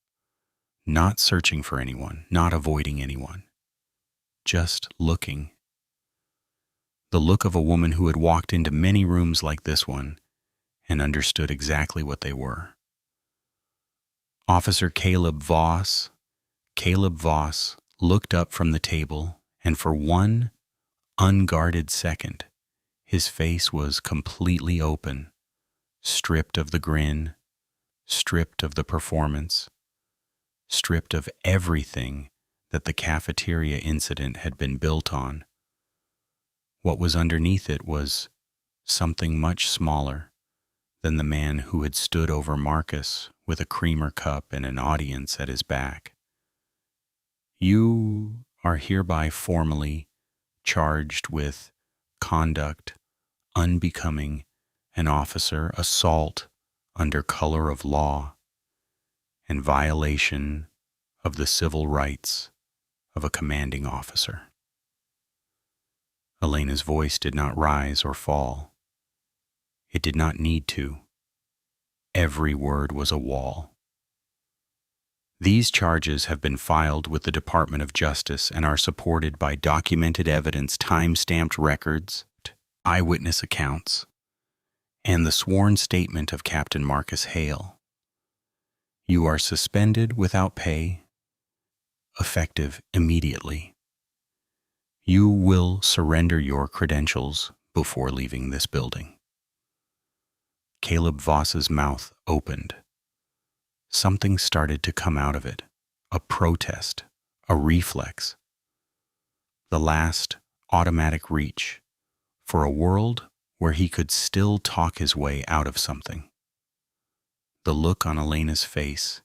not searching for anyone, not avoiding anyone, just looking. The look of a woman who had walked into many rooms like this one and understood exactly what they were. Officer Caleb Voss looked up from the table, and for one unguarded second, his face was completely open, stripped of the grin, stripped of the performance, stripped of everything that the cafeteria incident had been built on. What was underneath it was something much smaller than the man who had stood over Marcus with a creamer cup and an audience at his back. You are hereby formally charged with conduct unbecoming an officer, assault under color of law, and violation of the civil rights of a commanding officer. Elena's voice did not rise or fall. It did not need to. Every word was a wall. These charges have been filed with the Department of Justice and are supported by documented evidence, time-stamped records, eyewitness accounts, and the sworn statement of Captain Marcus Hale. You are suspended without pay, effective immediately. You will surrender your credentials before leaving this building. Caleb Voss's mouth opened. Something started to come out of it, a protest, a reflex. The last automatic reach for a world where he could still talk his way out of something. The look on Elena's face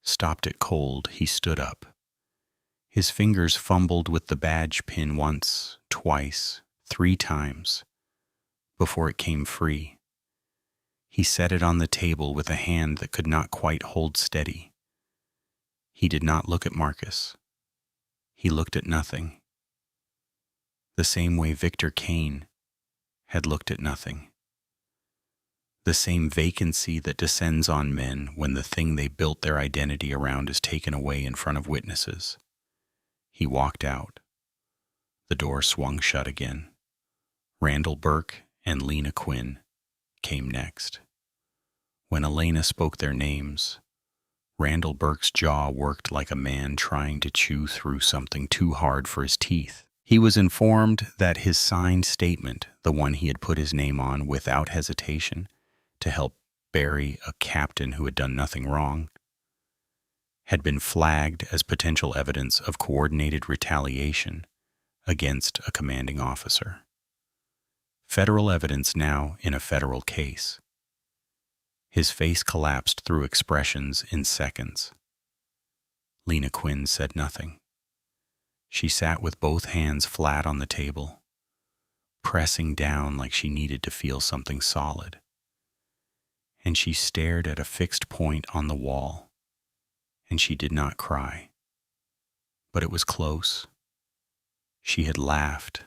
stopped it cold. He stood up. His fingers fumbled with the badge pin once, twice, 3 times, before it came free. He set it on the table with a hand that could not quite hold steady. He did not look at Marcus. He looked at nothing. The same way Victor Kane had looked at nothing. The same vacancy that descends on men when the thing they built their identity around is taken away in front of witnesses. He walked out. The door swung shut again. Randall Burke and Lena Quinn came next. When Elena spoke their names, Randall Burke's jaw worked like a man trying to chew through something too hard for his teeth. He was informed that his signed statement, the one he had put his name on without hesitation to help bury a captain who had done nothing wrong, had been flagged as potential evidence of coordinated retaliation against a commanding officer. Federal evidence now in a federal case. His face collapsed through expressions in seconds. Lena Quinn said nothing. She sat with both hands flat on the table, pressing down like she needed to feel something solid. And she stared at a fixed point on the wall, and she did not cry. But it was close. She had laughed.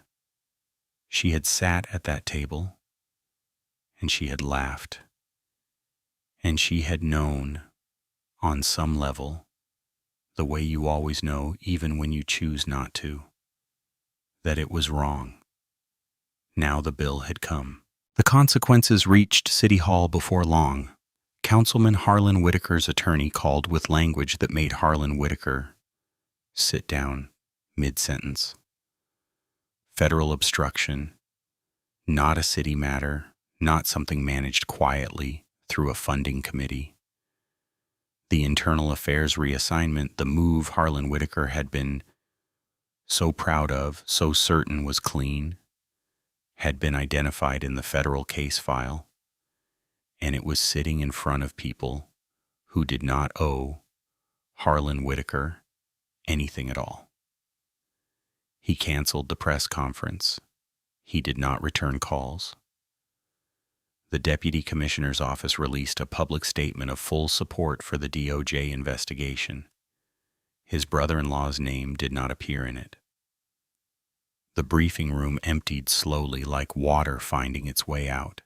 She had sat at that table, and she had laughed. And she had known, on some level, the way you always know even when you choose not to, that it was wrong. Now the bill had come. The consequences reached City Hall before long. Councilman Harlan Whitaker's attorney called with language that made Harlan Whitaker sit down mid-sentence. Federal obstruction, not a city matter, not something managed quietly through a funding committee. The internal affairs reassignment, the move Harlan Whitaker had been so proud of, so certain was clean, had been identified in the federal case file, and it was sitting in front of people who did not owe Harlan Whitaker anything at all. He canceled the press conference. He did not return calls. The Deputy Commissioner's office released a public statement of full support for the DOJ investigation. His brother-in-law's name did not appear in it. The briefing room emptied slowly like water finding its way out.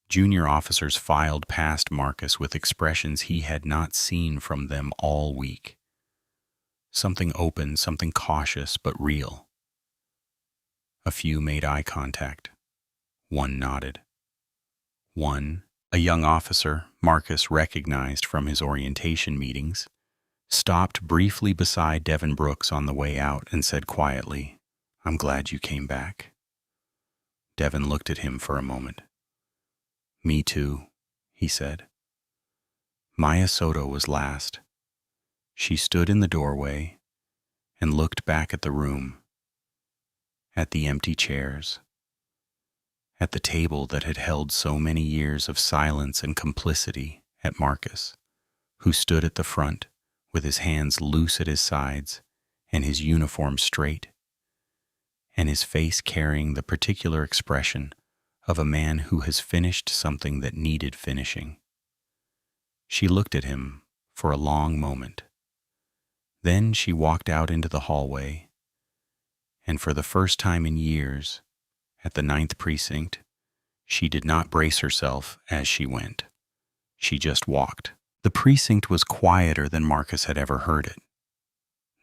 Junior officers filed past Marcus with expressions he had not seen from them all week. Something open, something cautious, but real. A few made eye contact. One nodded. One, a young officer Marcus recognized from his orientation meetings, stopped briefly beside Devin Brooks on the way out and said quietly, "I'm glad you came back." Devin looked at him for a moment. "Me too," he said. Maya Soto was last. She stood in the doorway and looked back at the room, at the empty chairs, at the table that had held so many years of silence and complicity, at Marcus, who stood at the front with his hands loose at his sides and his uniform straight, and his face carrying the particular expression of a man who has finished something that needed finishing. She looked at him for a long moment. Then she walked out into the hallway, and for the first time in years, at the Ninth Precinct, she did not brace herself as she went. She just walked. The precinct was quieter than Marcus had ever heard it.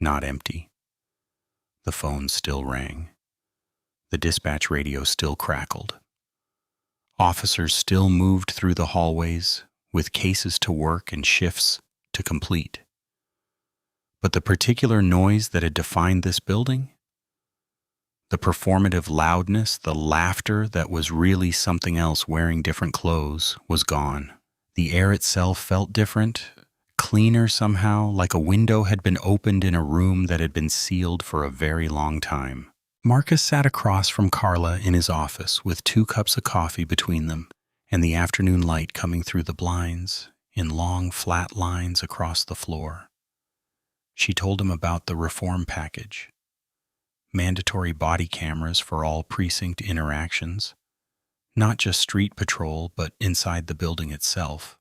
Not empty. The phone still rang. The dispatch radio still crackled. Officers still moved through the hallways with cases to work and shifts to complete. But the particular noise that had defined this building, the performative loudness, the laughter that was really something else wearing different clothes, was gone. The air itself felt different, cleaner somehow, like a window had been opened in a room that had been sealed for a very long time. Marcus sat across from Carla in his office with 2 cups of coffee between them and the afternoon light coming through the blinds in long, flat lines across the floor. She told him about the reform package, mandatory body cameras for all precinct interactions, not just street patrol, but inside the building itself,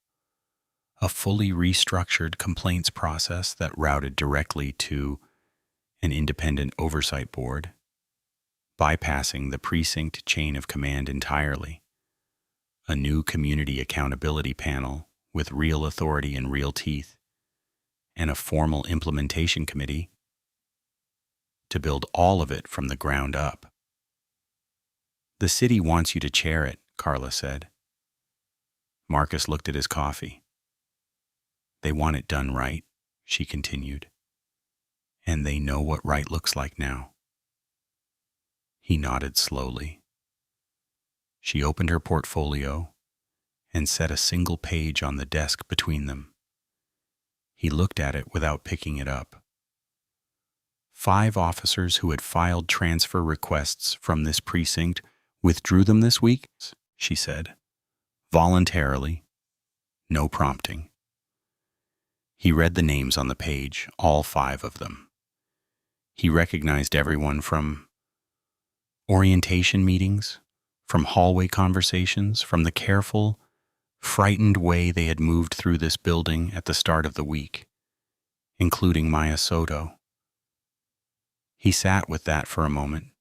a fully restructured complaints process that routed directly to an independent oversight board, bypassing the precinct chain of command entirely, a new community accountability panel with real authority and real teeth, and a formal implementation committee to build all of it from the ground up. "The city wants you to chair it," Carla said. Marcus looked at his coffee. "They want it done right," she continued. "And they know what right looks like now." He nodded slowly. She opened her portfolio and set a single page on the desk between them. He looked at it without picking it up. 5 officers who had filed transfer requests from this precinct withdrew them this week, she said. Voluntarily. No prompting. He read the names on the page, all 5 of them. He recognized everyone from orientation meetings, from hallway conversations, from the careful, frightened way they had moved through this building at the start of the week, including Maya Soto. He sat with that for a moment.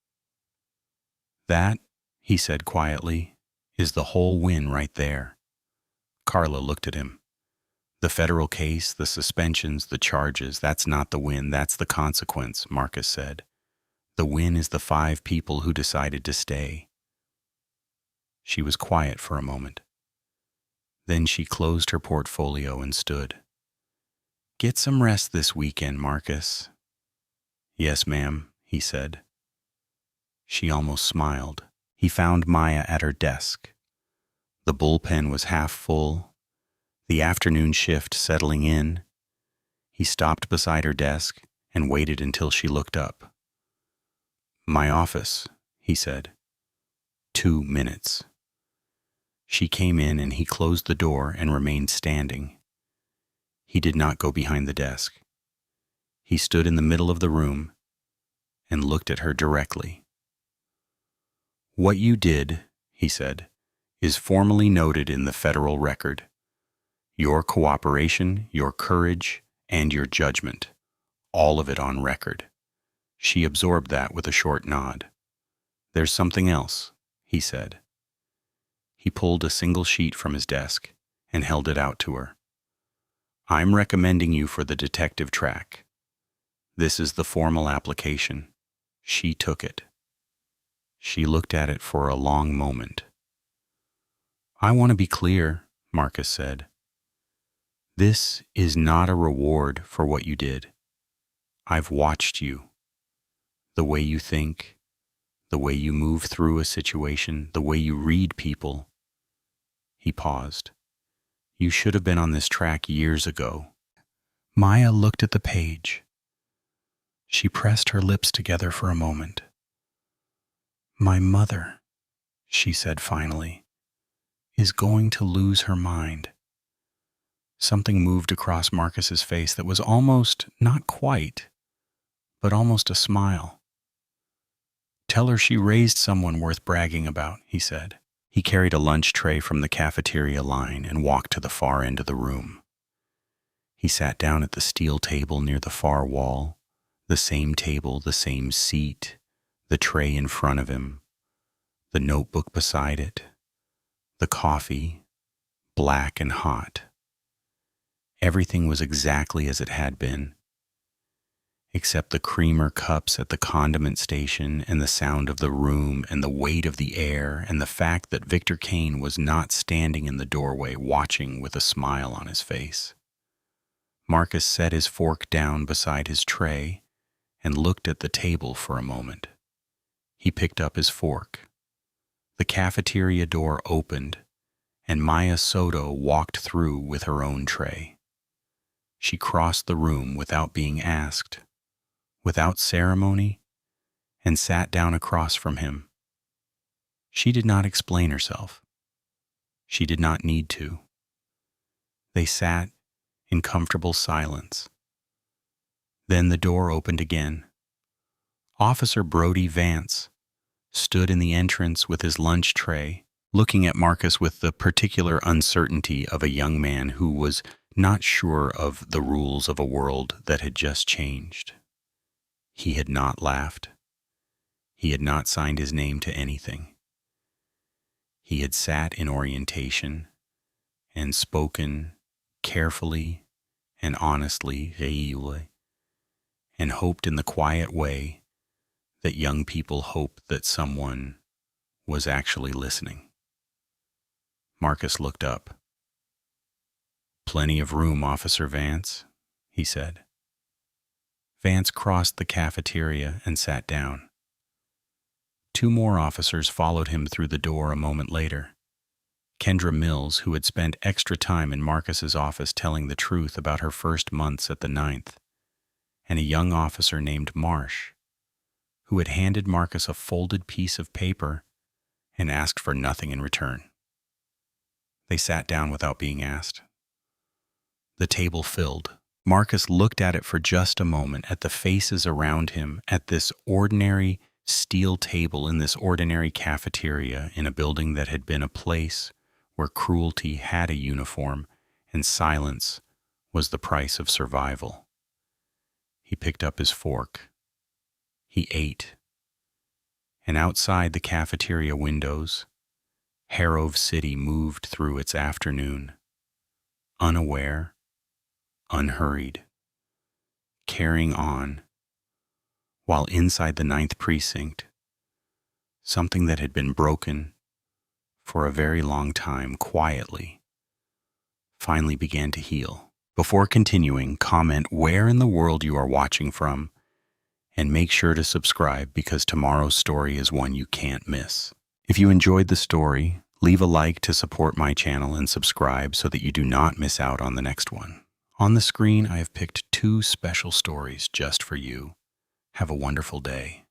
"That," he said quietly, "is the whole win right there." Carla looked at him. "The federal case, the suspensions, the charges, that's not the win, that's the consequence," Marcus said. "The win is the 5 people who decided to stay." She was quiet for a moment. Then she closed her portfolio and stood. "Get some rest this weekend, Marcus." "Yes, ma'am," he said. She almost smiled. He found Maya at her desk. The bullpen was half full, the afternoon shift settling in. He stopped beside her desk and waited until she looked up. "My office," he said. 2 minutes. She came in and he closed the door and remained standing. He did not go behind the desk. He stood in the middle of the room and looked at her directly. "What you did," he said, "is formally noted in the federal record. Your cooperation, your courage, and your judgment, all of it on record." She absorbed that with a short nod. "There's something else," he said. He pulled a single sheet from his desk and held it out to her. "I'm recommending you for the detective track. This is the formal application." She took it. She looked at it for a long moment. "I want to be clear," Marcus said. "This is not a reward for what you did. I've watched you. The way you think, the way you move through a situation, the way you read people." He paused. "You should have been on this track years ago." Maya looked at the page. She pressed her lips together for a moment. "My mother," she said finally, "is going to lose her mind." Something moved across Marcus's face that was almost, not quite, but almost a smile. "Tell her she raised someone worth bragging about," he said. He carried a lunch tray from the cafeteria line and walked to the far end of the room. He sat down at the steel table near the far wall, the same table, the same seat, the tray in front of him, the notebook beside it, the coffee, black and hot. Everything was exactly as it had been, except the creamer cups at the condiment station and the sound of the room and the weight of the air and the fact that Victor Kane was not standing in the doorway watching with a smile on his face. Marcus set his fork down beside his tray and looked at the table for a moment. He picked up his fork. The cafeteria door opened, and Maya Soto walked through with her own tray. She crossed the room without being asked, without ceremony, and sat down across from him. She did not explain herself. She did not need to. They sat in comfortable silence. Then the door opened again. Officer Brody Vance stood in the entrance with his lunch tray, looking at Marcus with the particular uncertainty of a young man who was not sure of the rules of a world that had just changed. He had not laughed. He had not signed his name to anything. He had sat in orientation and spoken carefully and honestly, and hoped in the quiet way that young people hope that someone was actually listening. Marcus looked up. "Plenty of room, Officer Vance," he said. Vance crossed the cafeteria and sat down. Two more officers followed him through the door a moment later. Kendra Mills, who had spent extra time in Marcus's office telling the truth about her first months at the Ninth, and a young officer named Marsh, who had handed Marcus a folded piece of paper and asked for nothing in return. They sat down without being asked. The table filled. Marcus looked at it for just a moment, at the faces around him, at this ordinary steel table in this ordinary cafeteria in a building that had been a place where cruelty had a uniform and silence was the price of survival. He picked up his fork. He ate. And outside the cafeteria windows, Harrove City moved through its afternoon, unaware, unhurried, carrying on, while inside the Ninth Precinct, something that had been broken for a very long time quietly finally began to heal. Before continuing, comment where in the world you are watching from, and make sure to subscribe because tomorrow's story is one you can't miss. If you enjoyed the story, leave a like to support my channel and subscribe so that you do not miss out on the next one. On the screen, I have picked two special stories just for you. Have a wonderful day.